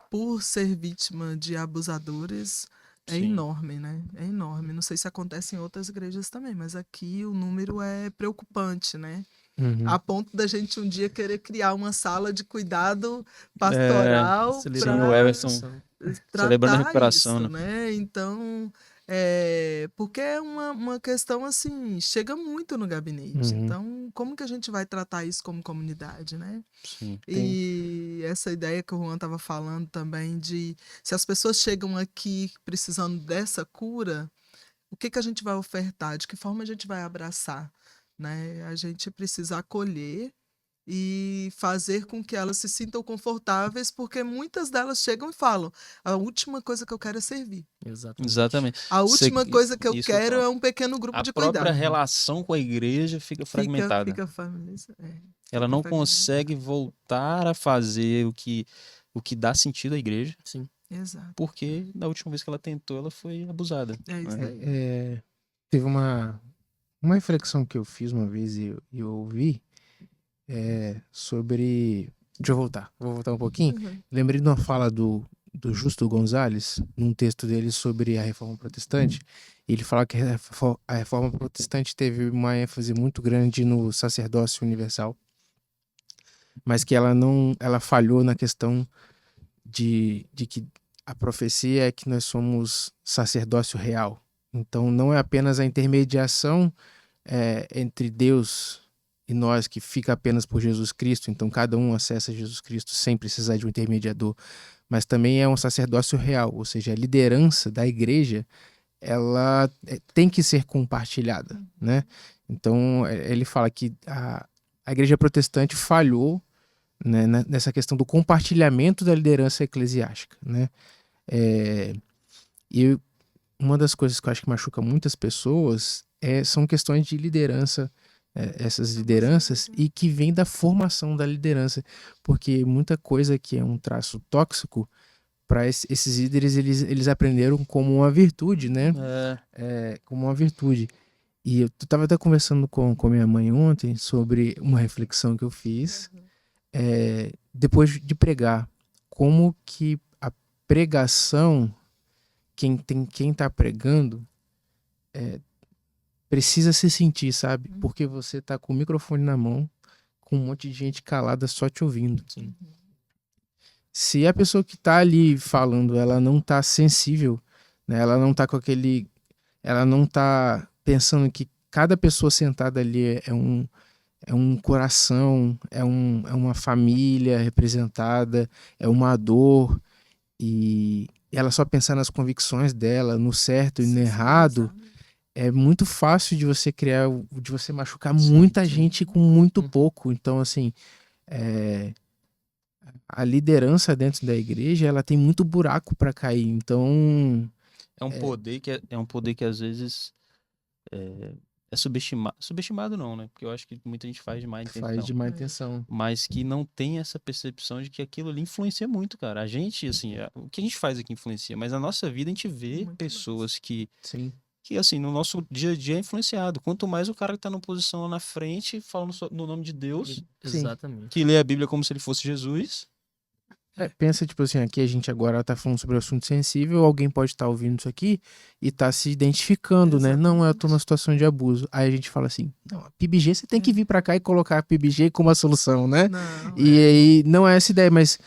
por ser vítima de abusadores, é Sim. enorme, né? É enorme. Não sei se acontece em outras igrejas também, mas aqui o número é preocupante, né? Uhum. A ponto da gente um dia querer criar uma sala de cuidado É, pastoral sim, o para Everson celebrando a tratar recuperação, isso, né? né? Então, porque é uma questão assim, chega muito no gabinete. Uhum. Então, como que a gente vai tratar isso como comunidade, né? Sim. E essa ideia que o Juan estava falando também de se as pessoas chegam aqui precisando dessa cura, o que que a gente vai ofertar? De que forma a gente vai abraçar? Né? A gente precisa acolher e fazer com que elas se sintam confortáveis, porque muitas delas chegam e falam: a última coisa que eu quero é servir. Exatamente. Exatamente. A última coisa que eu Isso que eu quero falo. é um pequeno grupo A de própria cuidado. relação com a igreja fica fragmentada. Fica familiarizada. Ela não consegue voltar a fazer o que dá sentido à igreja, Sim. Exato. porque da última vez que ela tentou, ela foi abusada. É isso né? aí. Teve uma reflexão que eu fiz uma vez e eu ouvi sobre. Deixa eu voltar. Vou voltar um pouquinho. Uhum. Lembrei de uma fala do Justo Gonzalez, num texto dele sobre a Reforma Protestante. Ele fala que a Reforma Protestante teve uma ênfase muito grande no sacerdócio universal, mas que ela falhou na questão de que a profecia é que nós somos sacerdócio real. Então não é apenas a intermediação entre Deus e nós que fica apenas por Jesus Cristo, então cada um acessa Jesus Cristo sem precisar de um intermediador, mas também é um sacerdócio real, ou seja, a liderança da igreja ela tem que ser compartilhada, né? Então ele fala que a igreja protestante falhou, né, nessa questão do compartilhamento da liderança eclesiástica, né? E uma das coisas que eu acho que machuca muitas pessoas são questões de liderança, essas lideranças, e que vem da formação da liderança, porque muita coisa que é um traço tóxico, para esses líderes, eles aprenderam como uma virtude, né? Como uma virtude. E eu estava até conversando com minha mãe ontem sobre uma reflexão que eu fiz depois de pregar. Como que a pregação, quem tá pregando, precisa se sentir, sabe? Porque você tá com o microfone na mão, com um monte de gente calada só te ouvindo. Sim. Se a pessoa que tá ali falando, ela não tá sensível, né? Ela não tá ela não tá pensando que cada pessoa sentada ali é um coração, é uma família representada, é uma dor, e ela só pensar nas convicções dela, no certo e no errado, é muito fácil de você de você machucar muita gente com muito pouco. Então, assim, a liderança dentro da igreja, ela tem muito buraco para cair. Então, É um poder que às vezes é subestimado. Subestimado não, né? Porque eu acho que muita gente faz de má intenção. faz de má intenção. Mas que não tem essa percepção de que aquilo ali influencia muito, cara. A gente, assim, o que a gente faz aqui influencia, mas na nossa vida a gente vê Muito pessoas que, Sim. assim, no nosso dia a dia é influenciado. Quanto mais o cara que tá numa posição lá na frente, falando no nome de Deus, Exatamente. que lê a Bíblia como se ele fosse Jesus. Pensa, tipo assim, aqui a gente agora tá falando sobre um assunto sensível, alguém pode estar ouvindo isso aqui e tá se identificando, né? Não, eu tô numa situação de abuso. Aí a gente fala assim, não, a PIBG, você tem que vir pra cá e colocar a PIBG como a solução, né? Não, E aí, não é essa ideia, mas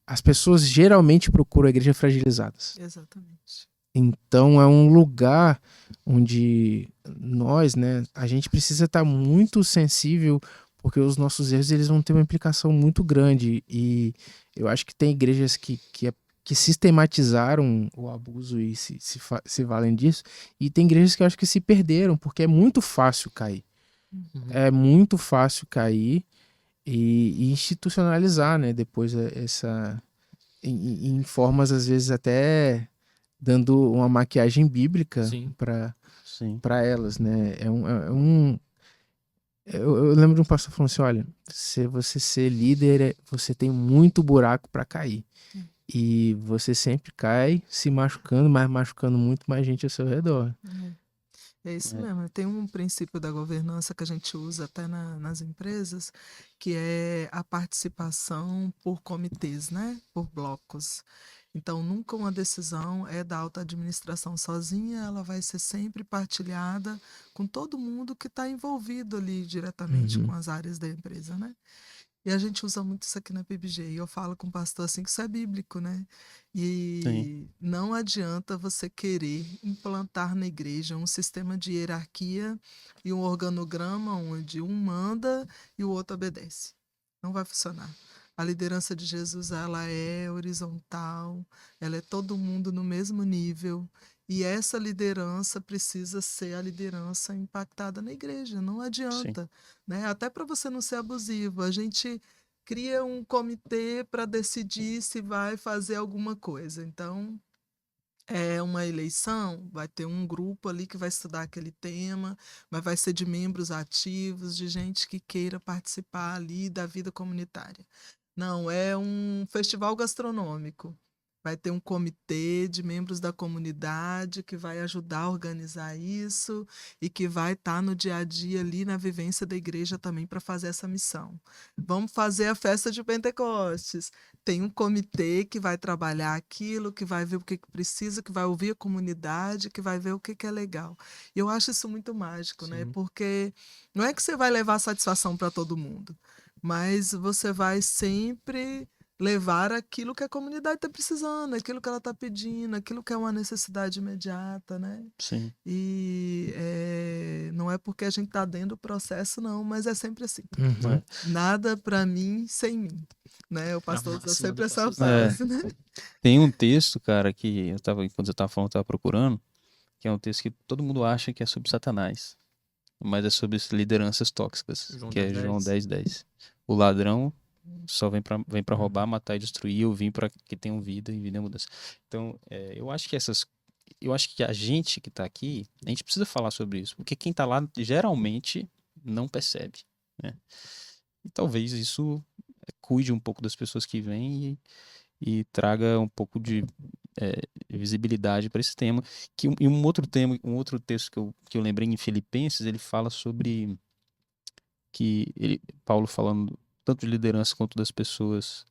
as pessoas geralmente procuram a igreja fragilizadas. Exatamente. Então é um lugar onde nós, né, a gente precisa estar muito sensível, porque os nossos erros eles vão ter uma implicação muito grande. E eu acho que tem igrejas que sistematizaram o abuso e se valem disso, e tem igrejas que eu acho que se perderam, porque é muito fácil cair. Uhum. É muito fácil cair e institucionalizar, né? Depois em formas, às vezes, até dando uma maquiagem bíblica Sim. Sim. para elas, né? Eu lembro de um pastor falando assim, olha, se você ser líder, você tem muito buraco para cair. E você sempre cai se machucando, mas machucando muito mais gente ao seu redor. É isso É. mesmo. Tem um princípio da governança que a gente usa até nas empresas, que é a participação por comitês, né? Por blocos. Então, nunca uma decisão é da alta administração sozinha, ela vai ser sempre partilhada com todo mundo que está envolvido ali diretamente Uhum. com as áreas da empresa, né? E a gente usa muito isso aqui na PBG. E eu falo com o pastor assim que isso é bíblico, né? E não adianta você querer implantar na igreja um sistema de hierarquia e um organograma onde um manda e o outro obedece. Não vai funcionar. A liderança de Jesus, ela é horizontal, ela é todo mundo no mesmo nível. E essa liderança precisa ser a liderança impactada na igreja. Não Sim. adianta, né? Até para você não ser abusivo. A gente cria um comitê para decidir se vai fazer alguma coisa. Então, é uma eleição, vai ter um grupo ali que vai estudar aquele tema, mas vai ser de membros ativos, de gente que queira participar ali da vida comunitária. Não, é um festival gastronômico. Vai ter um comitê de membros da comunidade que vai ajudar a organizar isso e que vai estar no dia a dia ali na vivência da igreja também para fazer essa missão. Vamos fazer a festa de Pentecostes. Tem um comitê que vai trabalhar aquilo, que vai ver o que precisa, que vai ouvir a comunidade, que vai ver o que é legal. E eu acho isso muito mágico, né? Sim. Porque não é que você vai levar satisfação para todo mundo, mas você vai sempre levar aquilo que a comunidade está precisando, aquilo que ela está pedindo, aquilo que é uma necessidade imediata, né? Sim. E não é porque a gente está dentro do processo, não, mas é sempre assim. Uhum. É. Nada para mim sem mim, né? O pastor usa máxima sempre do essa pastor frase, né? Tem um texto, cara, que quando você tava falando, eu tava procurando, que é um texto que todo mundo acha que é sobre Satanás, mas é sobre lideranças tóxicas, João que é 10:10. João 10:10. O ladrão só vem pra roubar, matar e destruir, eu vim pra que tenham vida e vida em mudança. Então, eu acho que a gente que tá aqui, a gente precisa falar sobre isso, porque quem tá lá geralmente não percebe, né? E talvez isso cuide um pouco das pessoas que vêm e traga um pouco de visibilidade para esse tema. E um outro tema, um outro texto que eu lembrei em Filipenses, ele fala sobre Paulo falando tanto de liderança quanto das pessoas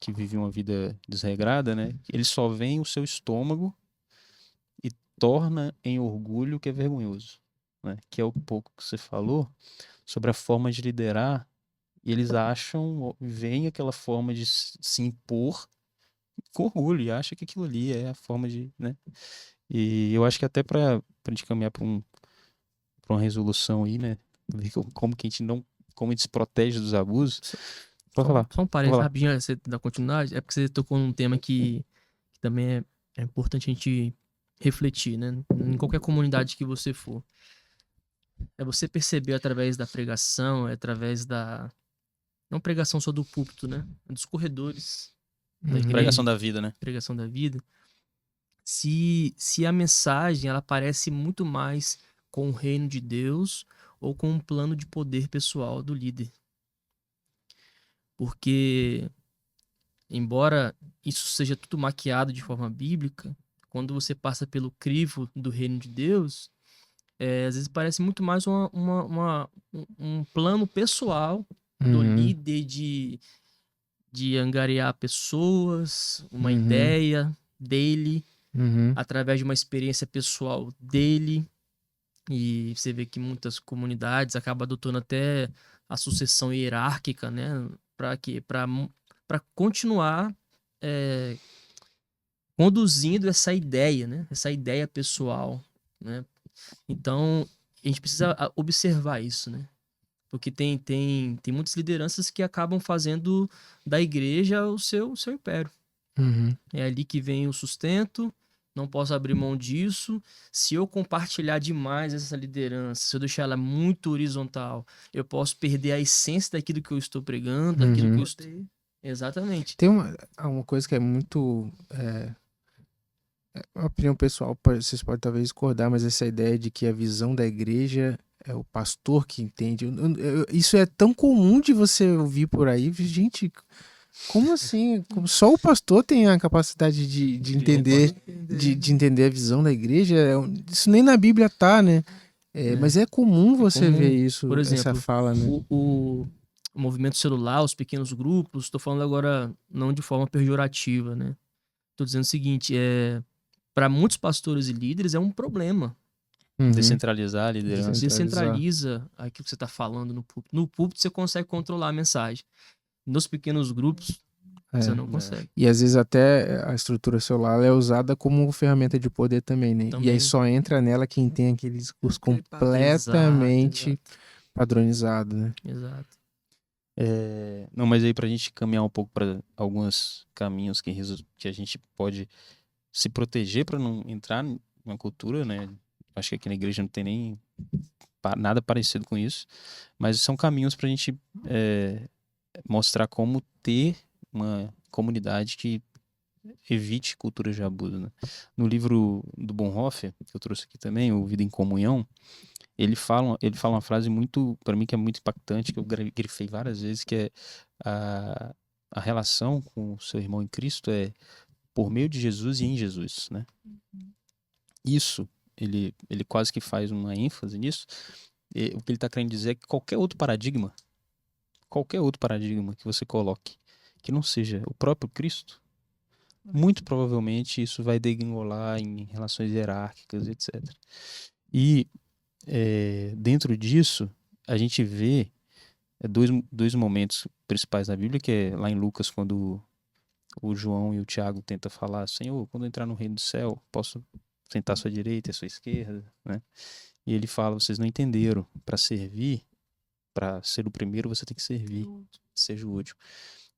que vivem uma vida desregrada, né? Ele só vê o seu estômago e torna em orgulho o que é vergonhoso, né? Que é o pouco que você falou sobre a forma de liderar. E eles acham, veem aquela forma de se impor com orgulho e acha que aquilo ali é a forma de, né? E eu acho que até para a gente caminhar para uma resolução aí, né? Ver como que a gente não, como a gente se protege dos abusos. Pode falar. Só um Pode parênteses falar. rapidinho, antes de você dar continuidade, é porque você tocou num tema que também é importante a gente refletir, né? Em qualquer comunidade que você for. É você perceber através da pregação, através da. Não pregação só do púlpito, né? Dos corredores da Uhum. igreja, Pregação da vida, né? pregação da vida. Se a mensagem ela parece muito mais com o reino de Deus ou com um plano de poder pessoal do líder. Porque, embora isso seja tudo maquiado de forma bíblica, quando você passa pelo crivo do reino de Deus, às vezes parece muito mais um plano pessoal do Uhum. líder de angariar pessoas, uma Uhum. ideia dele, Uhum. através de uma experiência pessoal dele. E você vê que muitas comunidades acabam adotando até a sucessão hierárquica, né? Para quê? Para continuar conduzindo essa ideia, né? Essa ideia pessoal, né? Então, a gente precisa observar isso, né? Porque tem muitas lideranças que acabam fazendo da igreja o seu império. Uhum. É ali que vem o sustento, não posso abrir mão disso. Se eu compartilhar demais essa liderança, se eu deixar ela muito horizontal, eu posso perder a essência daquilo que eu estou pregando, daquilo que eu estou... Poder. Exatamente. Tem uma coisa que é muito. É uma opinião pessoal, vocês podem talvez discordar, mas essa ideia de que a visão da igreja é o pastor que entende. Isso é tão comum de você ouvir por aí. Gente, como assim? Só o pastor tem a capacidade de entender, de entender a visão da igreja? Isso nem na Bíblia tá, né? Mas é comum você comum. ver isso, Por exemplo, essa fala, né? O movimento celular, os pequenos grupos, estou falando agora não de forma pejorativa, né? Estou dizendo o seguinte, para muitos pastores e líderes é um problema. Uhum. Descentralizar a liderança. Descentraliza aquilo que você está falando no púlpito. No púlpito você consegue controlar a mensagem. Nos pequenos grupos, você não consegue. E às vezes até a estrutura celular ela é usada como ferramenta de poder também, né? Também. E aí só entra nela quem tem aquele discurso Encriptado. completamente Exato. padronizado, né? Exato. Não, mas aí pra gente caminhar um pouco para alguns caminhos que a gente pode se proteger para não entrar numa cultura, né? Acho que aqui na igreja não tem nem nada parecido com isso, mas são caminhos pra gente mostrar como ter uma comunidade que evite culturas de abuso, né? No livro do Bonhoeffer, que eu trouxe aqui também, o Vida em Comunhão, ele fala uma frase muito, para mim, que é muito impactante, que eu grifei várias vezes, que é a relação com o seu irmão em Cristo é por meio de Jesus e em Jesus, né? Isso, ele quase que faz uma ênfase nisso. O que ele está querendo dizer é que qualquer outro paradigma que você coloque, que não seja o próprio Cristo, muito provavelmente isso vai degringolar em relações hierárquicas, etc. E dentro disso, a gente vê dois momentos principais na Bíblia, que é lá em Lucas, quando o João e o Tiago tentam falar, Senhor, quando eu entrar no reino do céu, posso sentar à sua direita e à sua esquerda, né? E ele fala, vocês não entenderam, para servir, para ser o primeiro, você tem que servir, seja o último.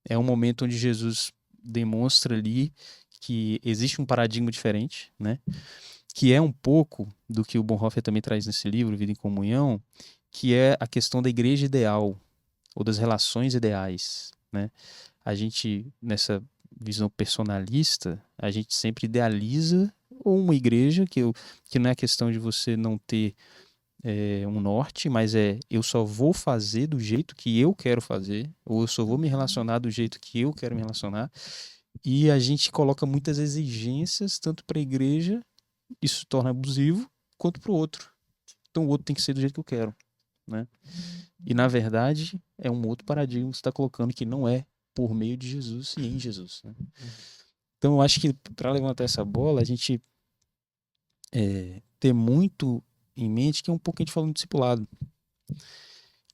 É um momento onde Jesus demonstra ali que existe um paradigma diferente, né? Que é um pouco do que o Bonhoeffer também traz nesse livro, Vida em Comunhão, que é a questão da igreja ideal, ou das relações ideais, né? A gente, nessa visão personalista, a gente sempre idealiza uma igreja, que não é questão de você não ter um norte, mas eu só vou fazer do jeito que eu quero fazer, ou eu só vou me relacionar do jeito que eu quero me relacionar, e a gente coloca muitas exigências, tanto para a igreja, isso torna abusivo, quanto para o outro. Então o outro tem que ser do jeito que eu quero, né? E na verdade é um outro paradigma que você está colocando, que não é por meio de Jesus e em Jesus, né? Então eu acho que para levantar essa bola, a gente ter muito em mente que é um pouquinho de falando de discipulado,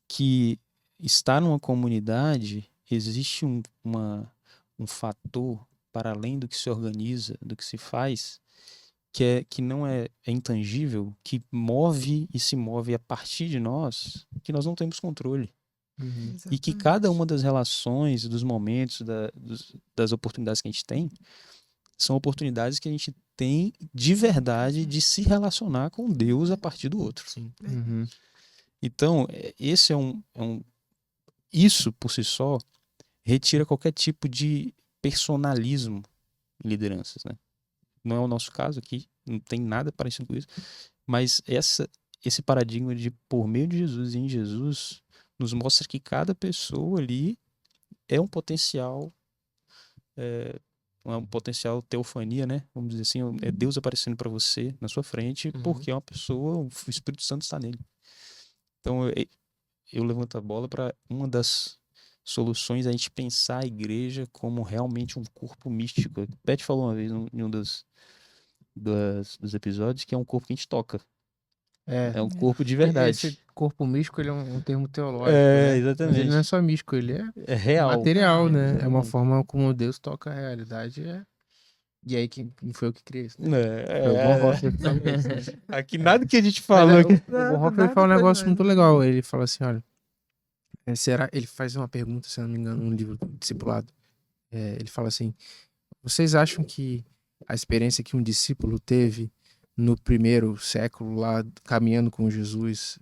que estar numa comunidade existe um fator para além do que se organiza, do que se faz, que não é intangível, que move e se move a partir de nós, que nós não temos controle. Uhum. E que cada uma das relações, dos momentos, das oportunidades que a gente tem, são oportunidades que a gente tem de verdade de se relacionar com Deus a partir do outro. Sim. Uhum. Então, esse isso por si só retira qualquer tipo de personalismo em lideranças, né? Não é o nosso caso aqui, não tem nada parecido com isso, mas esse paradigma de por meio de Jesus e em Jesus nos mostra que cada pessoa ali é um potencial teofania, né? Vamos dizer assim, é Deus aparecendo para você na sua frente, porque é uma pessoa, o Espírito Santo está nele. Então eu levanto a bola para uma das soluções a gente pensar a igreja como realmente um corpo místico. O Pet falou uma vez em um dos episódios que é um corpo que a gente toca. É um corpo de verdade. Esse corpo místico ele é um termo teológico, né? Exatamente. Mas ele não é só místico, ele é real. material, né? É uma forma como Deus toca a realidade. E aí, quem foi o que criou isso? Né? Foi o Bonhoeffer que falou isso, né? Aqui nada que a gente falou. O Bonhoeffer fala um negócio muito legal. Ele fala assim, olha, Será? Ele faz uma pergunta, se eu não me engano, no livro do Discipulado. Ele fala assim: vocês acham que a experiência que um discípulo teve no primeiro século lá, caminhando com Jesus,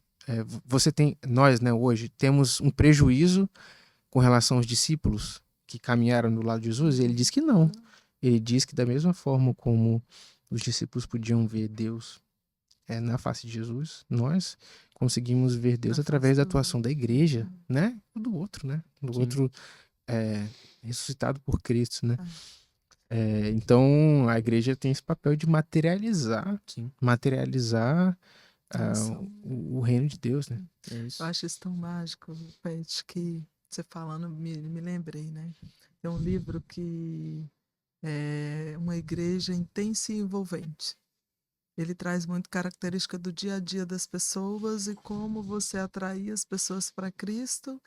nós, né, hoje, temos um prejuízo com relação aos discípulos que caminharam do lado de Jesus? E ele diz que não. Ele diz que da mesma forma como os discípulos podiam ver Deus na face de Jesus, nós conseguimos ver Deus Na através face da do atuação da igreja, né? Do outro, né? Do Sim. outro ressuscitado por Cristo, né? Então, a igreja tem esse papel de materializar Sim. Nossa, o reino de Deus, né? É isso. eu acho isso tão mágico, Pet, que você falando, me lembrei, né? É um livro que é uma igreja intensa e envolvente. Ele traz muito característica do dia a dia das pessoas e como você atrair as pessoas para Cristo,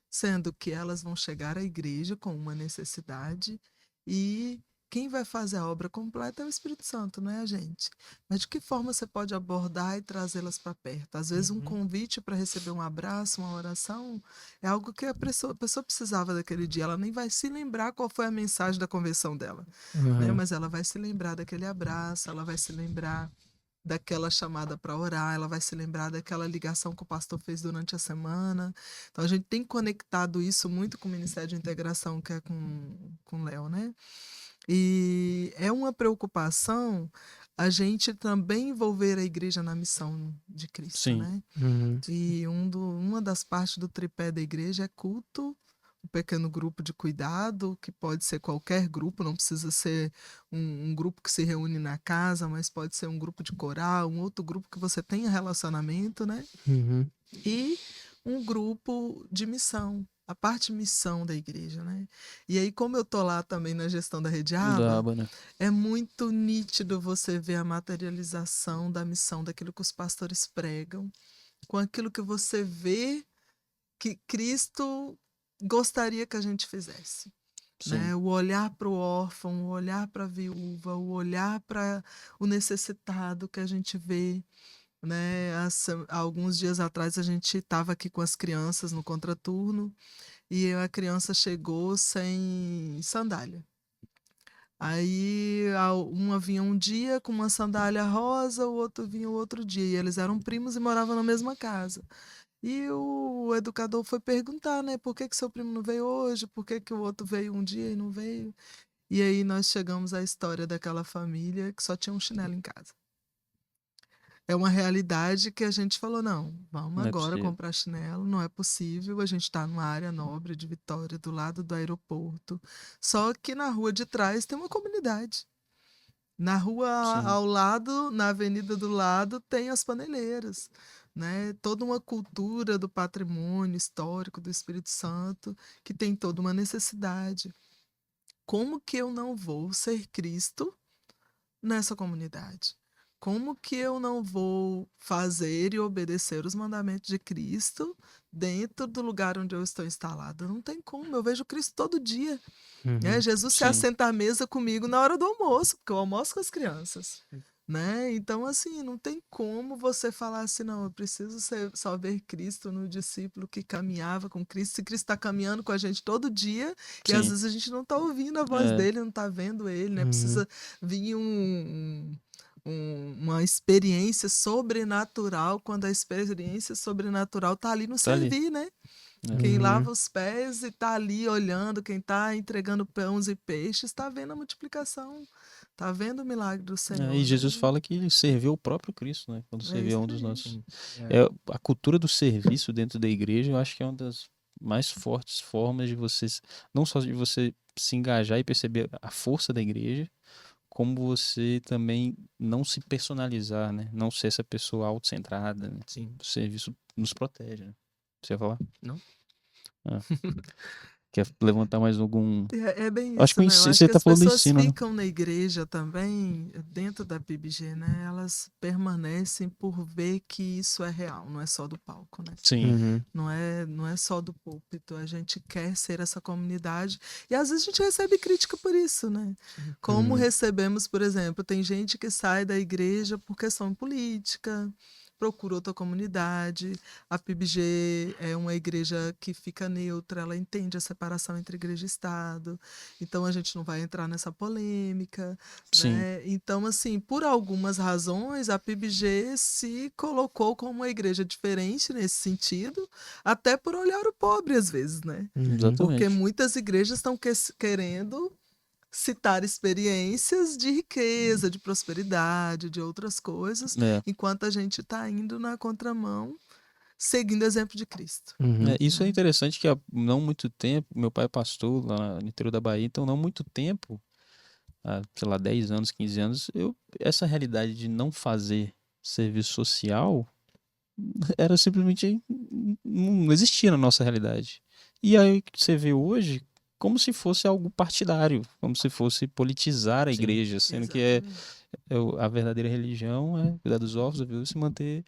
sendo que elas vão chegar à igreja com uma necessidade e quem vai fazer a obra completa é o Espírito Santo, não é a gente. Mas de que forma você pode abordar e trazê-las para perto? Às vezes um convite para receber um abraço, uma oração, é algo que a pessoa precisava daquele dia. Ela nem vai se lembrar qual foi a mensagem da conversão dela, né? Mas ela vai se lembrar daquele abraço, ela vai se lembrar daquela chamada para orar, ela vai se lembrar daquela ligação que o pastor fez durante a semana. Então a gente tem conectado isso muito com o Ministério de Integração, que é com o Léo, né? E é uma preocupação a gente também envolver a igreja na missão de Cristo, Sim. né? Uhum. E uma das partes do tripé da igreja é culto, um pequeno grupo de cuidado, que pode ser qualquer grupo, não precisa ser um grupo que se reúne na casa, mas pode ser um grupo de coral, um outro grupo que você tenha relacionamento, né? Uhum. E um grupo de missão, a parte missão da igreja, né? E aí, como eu tô lá também na gestão da Rede Aba, Aba, né? é muito nítido você ver a materialização da missão, daquilo que os pastores pregam, com aquilo que você vê que Cristo gostaria que a gente fizesse. Sim. Né? O olhar para o órfão, o olhar para a viúva, o olhar para o necessitado que a gente vê. Né? Alguns dias atrás a gente estava aqui com as crianças no contraturno e a criança chegou sem sandália. Aí uma vinha um dia com uma sandália rosa, o outro vinha o outro dia. E eles eram primos e moravam na mesma casa. E o educador foi perguntar, né? Por que seu primo não veio hoje? Por que o outro veio um dia e não veio? E aí nós chegamos à história daquela família que só tinha um chinelo em casa. É uma realidade que a gente falou, não, vamos Não é agora possível. comprar chinelo, não é possível, a gente está numa área nobre de Vitória, do lado do aeroporto. Só que na rua de trás tem uma comunidade. Na rua Sim. ao lado, na avenida do lado, tem as paneleiras. Né? Toda uma cultura do patrimônio histórico do Espírito Santo, que tem toda uma necessidade. Como que eu não vou ser Cristo nessa comunidade? Como que eu não vou fazer e obedecer os mandamentos de Cristo dentro do lugar onde eu estou instalado? Não tem como, eu vejo Cristo todo dia. Né? Jesus se Sim. assenta à mesa comigo na hora do almoço, porque eu almoço com as crianças. Né? Então, assim, não tem como você falar assim, não, eu preciso só ver Cristo no discípulo que caminhava com Cristo, se Cristo está caminhando com a gente todo dia, e às Sim. vezes a gente não está ouvindo a voz É. dele, não está vendo ele, né? Precisa vir uma experiência sobrenatural, quando a experiência sobrenatural está ali no Tá ali. servir, né? É. Quem lava os pés e está ali olhando, quem está entregando pães e peixes, está vendo a multiplicação, está vendo o milagre do Senhor. E Jesus né? fala que ele serviu o próprio Cristo, né? Quando É serviu isso a um dos aí. nossos. A cultura do serviço dentro da igreja, eu acho que é uma das mais fortes formas de você, não só de você se engajar e perceber a força da igreja, como você também não se personalizar, né? Não ser essa pessoa autocentrada, né? Sim. O serviço nos protege, né? Você ia falar? Não. Ah. Quer levantar mais algum... É bem Acho isso, que né? Eu acho você que tá as falando do pessoas ensino, né? ficam na igreja também, dentro da PIBG, né? Elas permanecem por ver que isso é real, não é só do palco, né? Sim. Não é só do púlpito, a gente quer ser essa comunidade e às vezes a gente recebe crítica por isso, né? Como recebemos, por exemplo, tem gente que sai da igreja por questão política, procura outra comunidade. A PIBG é uma igreja que fica neutra, ela entende a separação entre igreja e Estado. Então a gente não vai entrar nessa polêmica, Sim. né? Então, assim, por algumas razões, a PIBG se colocou como uma igreja diferente nesse sentido, até por olhar o pobre às vezes, né? Exatamente. Porque muitas igrejas estão querendo citar experiências de riqueza, de prosperidade, de outras coisas, É. enquanto a gente está indo na contramão, seguindo o exemplo de Cristo. Uhum. Isso é interessante que há não muito tempo, meu pai é pastor lá no interior da Bahia, então não muito tempo, há, sei lá, 10 anos, 15 anos, essa realidade de não fazer serviço social era simplesmente não existia na nossa realidade. E aí você vê hoje como se fosse algo partidário, como se fosse politizar a Sim. igreja, sendo que Exatamente. a verdadeira religião é cuidar dos órfãos, viu? Se manter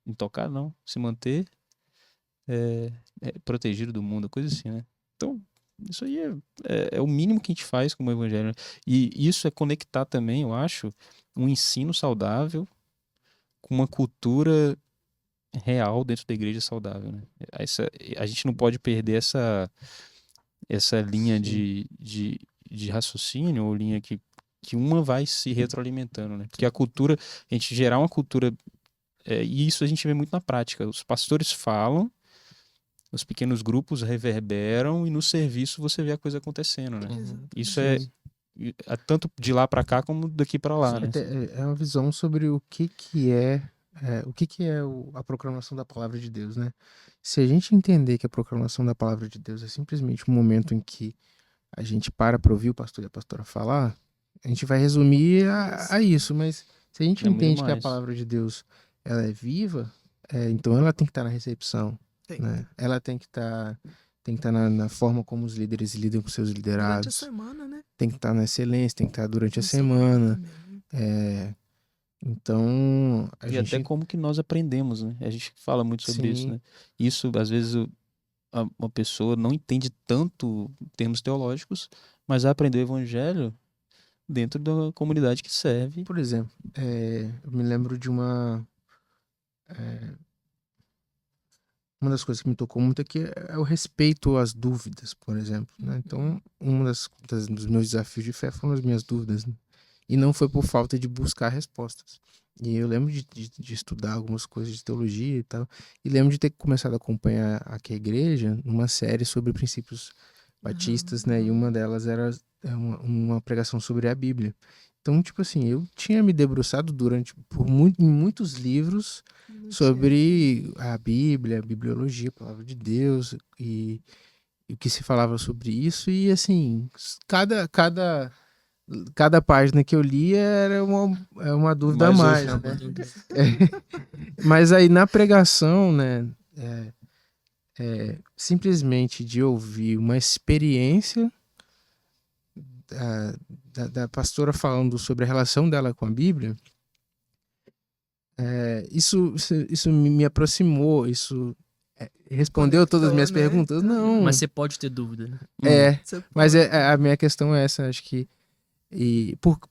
intocado, não, se manter protegido do mundo, coisa assim, né? Então, isso aí é o mínimo que a gente faz como evangelho, né? E isso é conectar também, eu acho, um ensino saudável com uma cultura real dentro da igreja saudável, né? A gente não pode perder essa linha Sim. de raciocínio, ou linha que uma vai se retroalimentando, né? Porque a gente gerar uma cultura, e isso a gente vê muito na prática. Os pastores falam, os pequenos grupos reverberam, e no serviço você vê a coisa acontecendo, né? Isso é Sim. tanto de lá para cá como daqui para lá, né? É uma visão sobre o que é, a proclamação da palavra de Deus, né? Se a gente entender que a proclamação da palavra de Deus é simplesmente um momento em que a gente para ouvir o pastor e a pastora falar, a gente vai resumir a isso, mas se a gente É muito entende que a mais. palavra de Deus ela é viva, então ela tem que estar na recepção, Tem. né? Ela tem que estar na forma como os líderes lidam com seus Durante a liderados, semana, né? tem que estar na excelência, tem que estar durante a No seu trabalho semana. também. Então, a E gente... até como que nós aprendemos, né? A gente fala muito sobre isso, Sim. né? Isso, às vezes, uma pessoa não entende tanto termos teológicos, mas aprendeu o evangelho dentro da comunidade que serve. Por exemplo, eu me lembro de uma das coisas que me tocou muito aqui é o respeito às dúvidas, por exemplo, né? Então, dos meus desafios de fé foram as minhas dúvidas, né? E não foi por falta de buscar respostas. E eu lembro de estudar algumas coisas de teologia e tal, e lembro de ter começado a acompanhar aqui a igreja numa série sobre princípios batistas, né? E uma delas era uma pregação sobre a Bíblia. Então, tipo assim, eu tinha me debruçado em muitos livros sobre a Bíblia, a bibliologia, a palavra de Deus e o que se falava sobre isso. E assim, cada página que eu lia era uma dúvida a mais, outra. né? Mas aí na pregação, né, simplesmente de ouvir uma experiência da pastora falando sobre a relação dela com a Bíblia, isso me aproximou, isso respondeu todas as minhas Conectou, né? perguntas? Não. Mas você pode ter dúvida, né? Você Mas pode- a minha questão é essa, acho que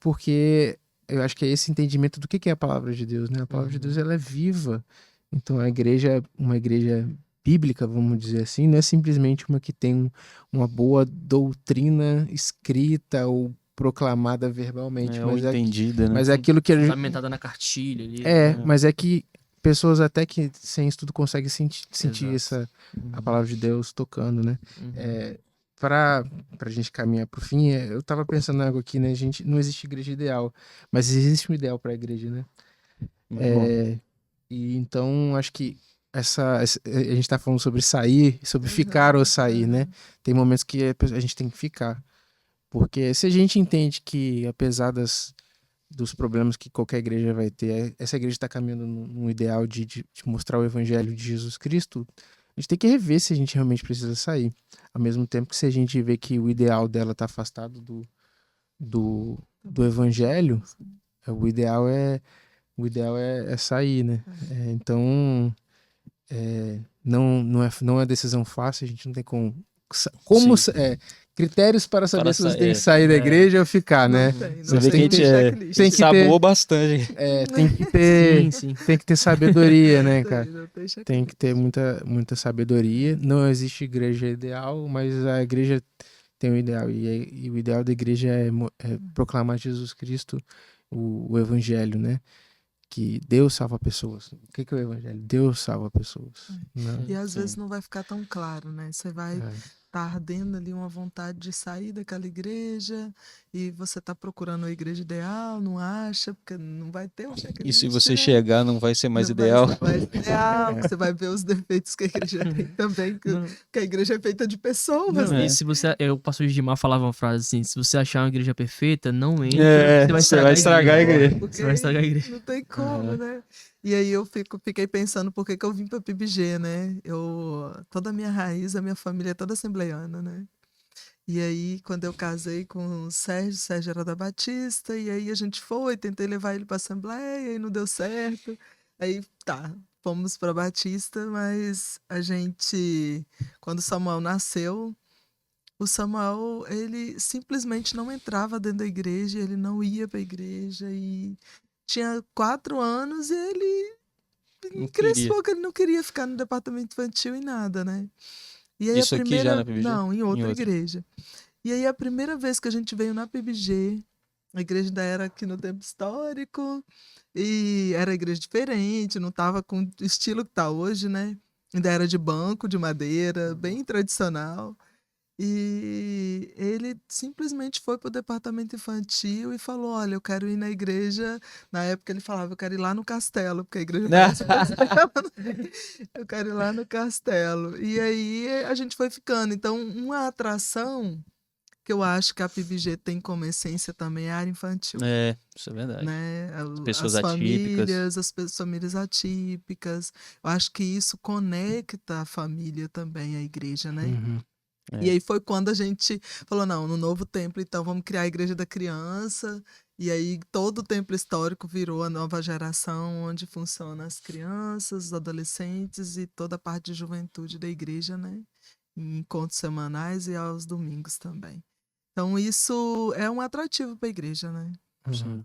porque eu acho que é esse entendimento do que é a palavra de Deus, né? A palavra de Deus ela é viva. Então a igreja, uma igreja bíblica, vamos dizer assim, não é simplesmente uma que tem uma boa doutrina escrita ou proclamada verbalmente, Ou entendida, né? mas é aquilo que Fundamentada na cartilha ali. mas é que pessoas até que sem estudo conseguem sentir Exato. a palavra de Deus tocando, né? Uhum. Pra gente caminhar pro fim, eu tava pensando em algo aqui, né? Não existe igreja ideal, mas existe um ideal pra igreja, né? Muito bom. E então, acho que a gente tá falando sobre sair, sobre ficar ou sair, né? Tem momentos que a gente tem que ficar. Porque se a gente entende que, apesar dos problemas que qualquer igreja vai ter, essa igreja está caminhando num ideal de mostrar o evangelho de Jesus Cristo, a gente tem que rever se a gente realmente precisa sair. Ao mesmo tempo que se a gente vê que o ideal dela está afastado do evangelho, o ideal é sair, né? Então, não é decisão fácil, a gente não tem como Critérios para saber Para se você sa- tem é, que sair da igreja ou ficar, né? Não tem, Você não vê tem que a gente checklist. tem que Saboou bastante. Sim, sim. tem que ter sabedoria, né, Não tem, cara? não tem checklist. Tem que ter muita sabedoria. Não existe igreja ideal, mas a igreja tem um ideal. E o ideal da igreja é proclamar Jesus Cristo, o evangelho, né? Que Deus salva pessoas. O que é o evangelho? Deus salva pessoas. Né? E às Sim. vezes não vai ficar tão claro, né? Você vai É. tá ardendo ali uma vontade de sair daquela igreja e você tá procurando a igreja ideal, não acha, porque não vai ter um checklist, E se você né? chegar, não vai ser mais Não ideal. vai ser ideal, você vai ver os defeitos que a igreja tem também, Não, que a igreja é feita de pessoas, não, né? e se você. O pastor Gilmar falava uma frase assim: se você achar uma igreja perfeita, não entre, É, porque você vai estragar a igreja. Porque Você vai estragar a igreja. não tem como, né? E aí eu fiquei pensando por que que eu vim para PIBG, né? Toda a minha raiz, a minha família é toda assembleiana, né? E aí, quando eu casei com o Sérgio era da Batista, e aí a gente tentei levar ele para Assembleia, e não deu certo. Aí, tá, fomos para Batista, mas quando Samuel nasceu, o Samuel, ele simplesmente não entrava dentro da igreja, ele não ia para a igreja, e tinha 4 anos e ele Não cresceu que ele não queria ficar no departamento infantil e nada, né? E aí Isso aqui já na PIBG? Não, em outra outra. igreja. E aí a primeira vez que a gente veio na PIBG, a igreja ainda era aqui no tempo histórico, e era igreja diferente, não tava com o estilo que tá hoje, né? Ainda era de banco, de madeira, bem tradicional. E ele simplesmente foi pro departamento infantil e falou: Olha, eu quero ir na igreja. Na época ele falava: Eu quero ir lá no castelo, porque a igreja parece um castelo, né? Eu quero ir lá no castelo. E aí a gente foi ficando. Então, uma atração que eu acho que a PIBG tem como essência também é a área infantil. É, isso é verdade. Né? Pessoas As atípicas. famílias atípicas. Eu acho que isso conecta a família também à igreja, né? Uhum. É. E aí foi quando a gente falou, não, no novo templo, então vamos criar a igreja da criança. E aí todo o templo histórico virou a nova geração, onde funcionam as crianças, os adolescentes e toda a parte de juventude da igreja, né? Em encontros semanais e aos domingos também. Então isso é um atrativo para a igreja, né? Sim.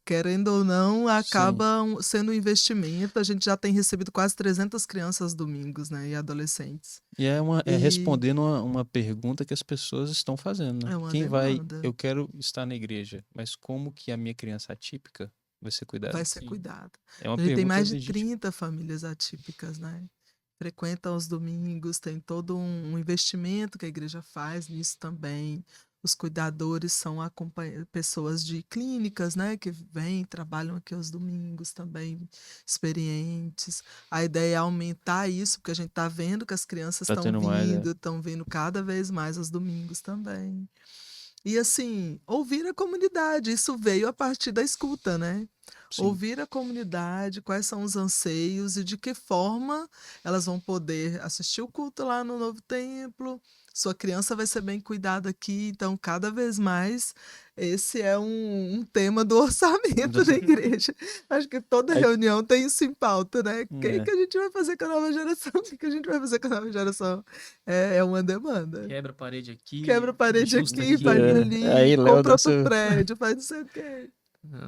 Querendo ou não, acaba sendo um investimento. A gente já tem recebido quase 300 crianças aos domingos, né? E adolescentes. E é E respondendo uma pergunta que as pessoas estão fazendo, né? é uma Quem demanda. eu quero estar na igreja, mas como que a minha criança atípica vai ser cuidada? Vai ser cuidado. É uma A gente tem pergunta mais de legítima. 30 famílias atípicas, né? Frequentam aos domingos, tem todo um investimento que a igreja faz nisso também. Os cuidadores são pessoas de clínicas, né? Que vêm, trabalham aqui aos domingos também, experientes. A ideia é aumentar isso, porque a gente está vendo que as crianças Tá estão tendo mais, estão vindo cada vez mais aos domingos também. E assim, ouvir a comunidade, isso veio a partir da escuta, né? Sim. Ouvir a comunidade, quais são os anseios e de que forma elas vão poder assistir o culto lá no novo templo. Sua criança vai ser bem cuidada aqui, então cada vez mais esse é um tema do orçamento da igreja. Acho que toda Aí- reunião tem isso em pauta, né? O É. que a gente vai fazer com a nova geração? O que a gente vai fazer com a nova geração? É uma demanda. Quebra a parede aqui. Quebra a parede ajusta aqui, faz ali, Aí, Léo, compra dá outro seu- prédio, faz não sei o quê.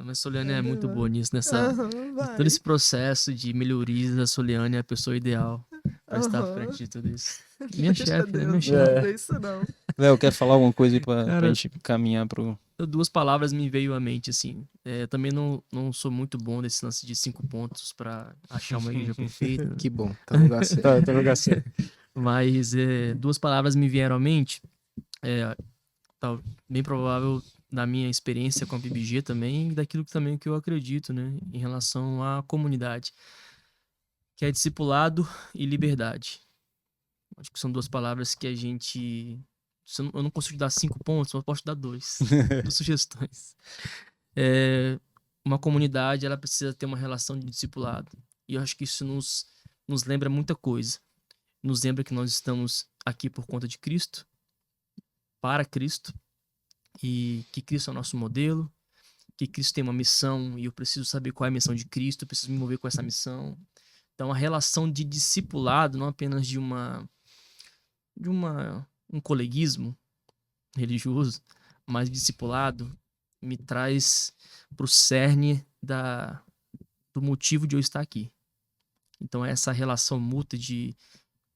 Mas Soliane é muito boa nisso, Aham, todo vai. esse processo de melhorias, a Soliane é a pessoa ideal para estar à Aham. frente de tudo isso. Minha Deixa chefe, né? Deus, Minha não chefe. fazer isso não. Léo, quer falar alguma coisa aí pra Cara, gente caminhar pro... Duas palavras me veio à mente, assim. Eu também não sou muito bom nesse lance de 5 pontos para achar uma igreja perfeita. Que bom, tá no lugar certo. Tá no lugar certo. Mas duas palavras me vieram à mente. Tá bem provável da minha experiência com a PIBG também e daquilo também que eu acredito, né? Em relação à comunidade. Que é discipulado e liberdade. Acho que são duas palavras que a gente... Eu não consigo dar 5 pontos, mas eu posso dar 2. 2 sugestões. Uma comunidade, ela precisa ter uma relação de discipulado. E eu acho que isso nos lembra muita coisa. Nos lembra que nós estamos aqui por conta de Cristo, para Cristo, e que Cristo é o nosso modelo, que Cristo tem uma missão e eu preciso saber qual é a missão de Cristo, eu preciso me mover com essa missão. Então, a relação de discipulado, não apenas de um coleguismo, religioso, mas discipulado me traz pro cerne do motivo de eu estar aqui. Então, essa relação mútua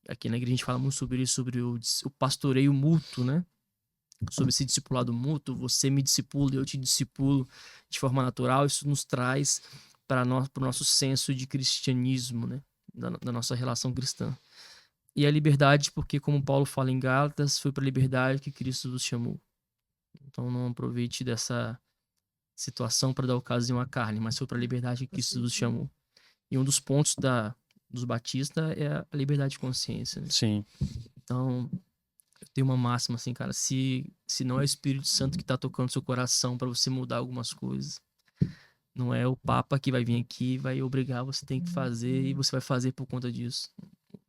aqui na igreja a gente fala muito sobre isso, sobre o pastoreio mútuo, né? Sobre esse discipulado mútuo, você me discipula, eu te discipulo de forma natural, isso nos traz para o nosso senso de cristianismo, né? Da nossa relação cristã. E a liberdade, porque como Paulo fala em Gálatas, foi para a liberdade que Cristo nos chamou. Então não aproveite dessa situação para dar ocasião à carne, mas foi para a liberdade que Cristo nos chamou. E um dos pontos dos batistas é a liberdade de consciência, né? Sim. Então, eu tenho uma máxima assim, cara, se não é o Espírito Santo que tá tocando seu coração para você mudar algumas coisas, não é o Papa que vai vir aqui e vai obrigar, você tem que fazer e você vai fazer por conta disso.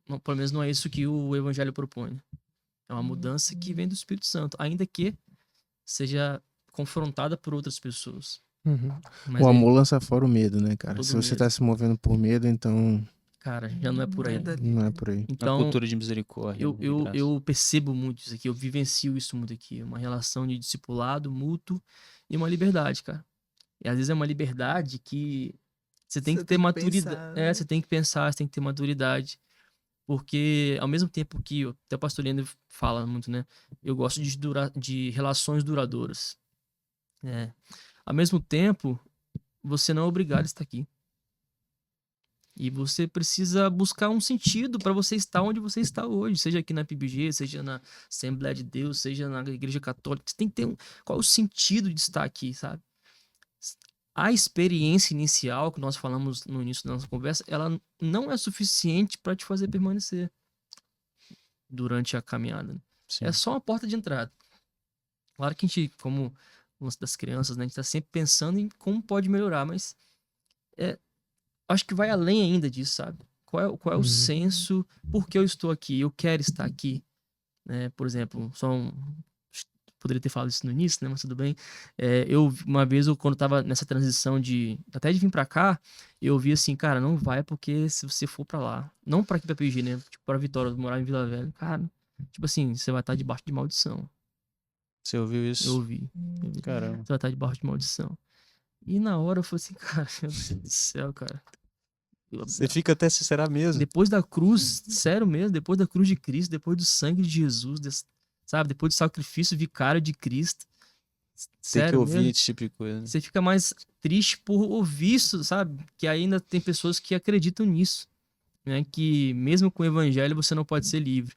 Não, pelo menos não é isso que o Evangelho propõe. É uma mudança que vem do Espírito Santo, ainda que seja confrontada por outras pessoas. Mas O aí, amor lança fora o medo, né, cara? Todo Se você medo. tá se movendo por medo, então cara, já não é por aí. não é por aí. Uma Então, cultura de misericórdia. né, de graça. eu percebo muito isso aqui, eu vivencio isso muito aqui. Uma relação de discipulado mútuo e uma liberdade, cara. E às vezes é uma liberdade que você tem que ter maturidade. pensar, né? Você tem que pensar, você tem que ter maturidade. Porque ao mesmo tempo que até o pastor Leandro fala muito, né? Eu gosto de relações duradouras. Ao mesmo tempo, você não é obrigado a estar aqui. E você precisa buscar um sentido para você estar onde você está hoje, seja aqui na PBG, seja na Assembleia de Deus, seja na Igreja Católica. Você tem que ter qual é o sentido de estar aqui, sabe? A experiência inicial que nós falamos no início da nossa conversa, ela não é suficiente para te fazer permanecer durante a caminhada. Sim. É só uma porta de entrada. Claro que a gente, como uma das crianças, né, a gente está sempre pensando em como pode melhorar, mas acho que vai além ainda disso, sabe? Qual é o senso? Por que eu estou aqui? Eu quero estar aqui, né? Por exemplo, poderia ter falado isso no início, né? Mas tudo bem. Uma vez, quando tava nessa transição até de vir pra cá, eu vi assim, cara, não vai porque se você for pra lá, não pra aqui pra PG, né? Tipo, pra Vitória, morar em Vila Velha, cara, tipo assim, você vai estar debaixo de maldição. Você ouviu isso? Eu ouvi. Caramba. Você vai estar debaixo de maldição. E na hora eu falei assim, cara, meu Deus do céu, cara. Você fica até, será mesmo? Depois da cruz, sério mesmo, depois da cruz de Cristo, depois do sangue de Jesus, sabe? Depois do sacrifício vicário de Cristo. Tem que Sério ouvir mesmo. esse tipo de coisa. Você fica mais triste por ouvir isso, sabe? Que ainda tem pessoas que acreditam nisso, né? Que mesmo com o evangelho você não pode ser livre.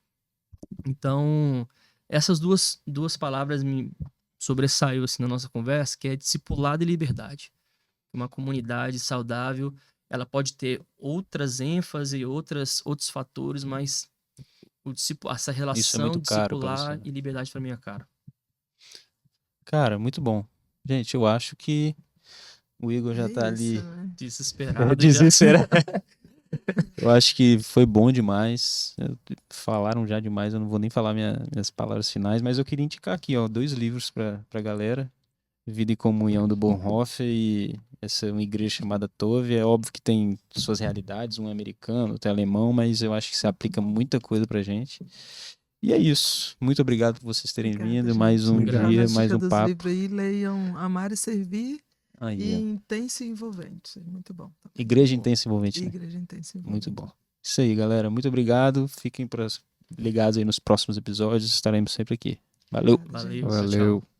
Então, essas duas palavras me sobressaiu assim na nossa conversa, que é discipulado e liberdade. Uma comunidade saudável, ela pode ter outras ênfases e outros fatores, mas essa relação muito caro pra discipular você, né? e liberdade pra mim é caro. Cara, muito bom. Gente, eu acho que o Igor já tá ali Isso, né? Desesperado já. desesperado. Eu acho que foi bom demais. Falaram já demais, eu não vou nem falar minhas palavras finais, mas eu queria indicar aqui, ó, 2 livros pra galera. Vida e Comunhão do Bonhoeffer e uma igreja chamada Tove. É óbvio que tem suas realidades, um americano, outro alemão, mas eu acho que se aplica muita coisa pra gente. E é isso. Muito obrigado por vocês terem Obrigada, vindo. gente. Mais um Obrigado. dia, Fica na mais dica um dos papo. livros aí, leiam Amar e Servir Aí, e ó. Intenso e Envolvente. Muito bom. Igreja Intensa Envolvente, né? Igreja Intensa e Envolvente. Muito bom. Isso aí, galera. Muito obrigado. Fiquem ligados aí nos próximos episódios. Estaremos sempre aqui. Valeu. Obrigada, gente. Valeu. Tchau, tchau. Valeu.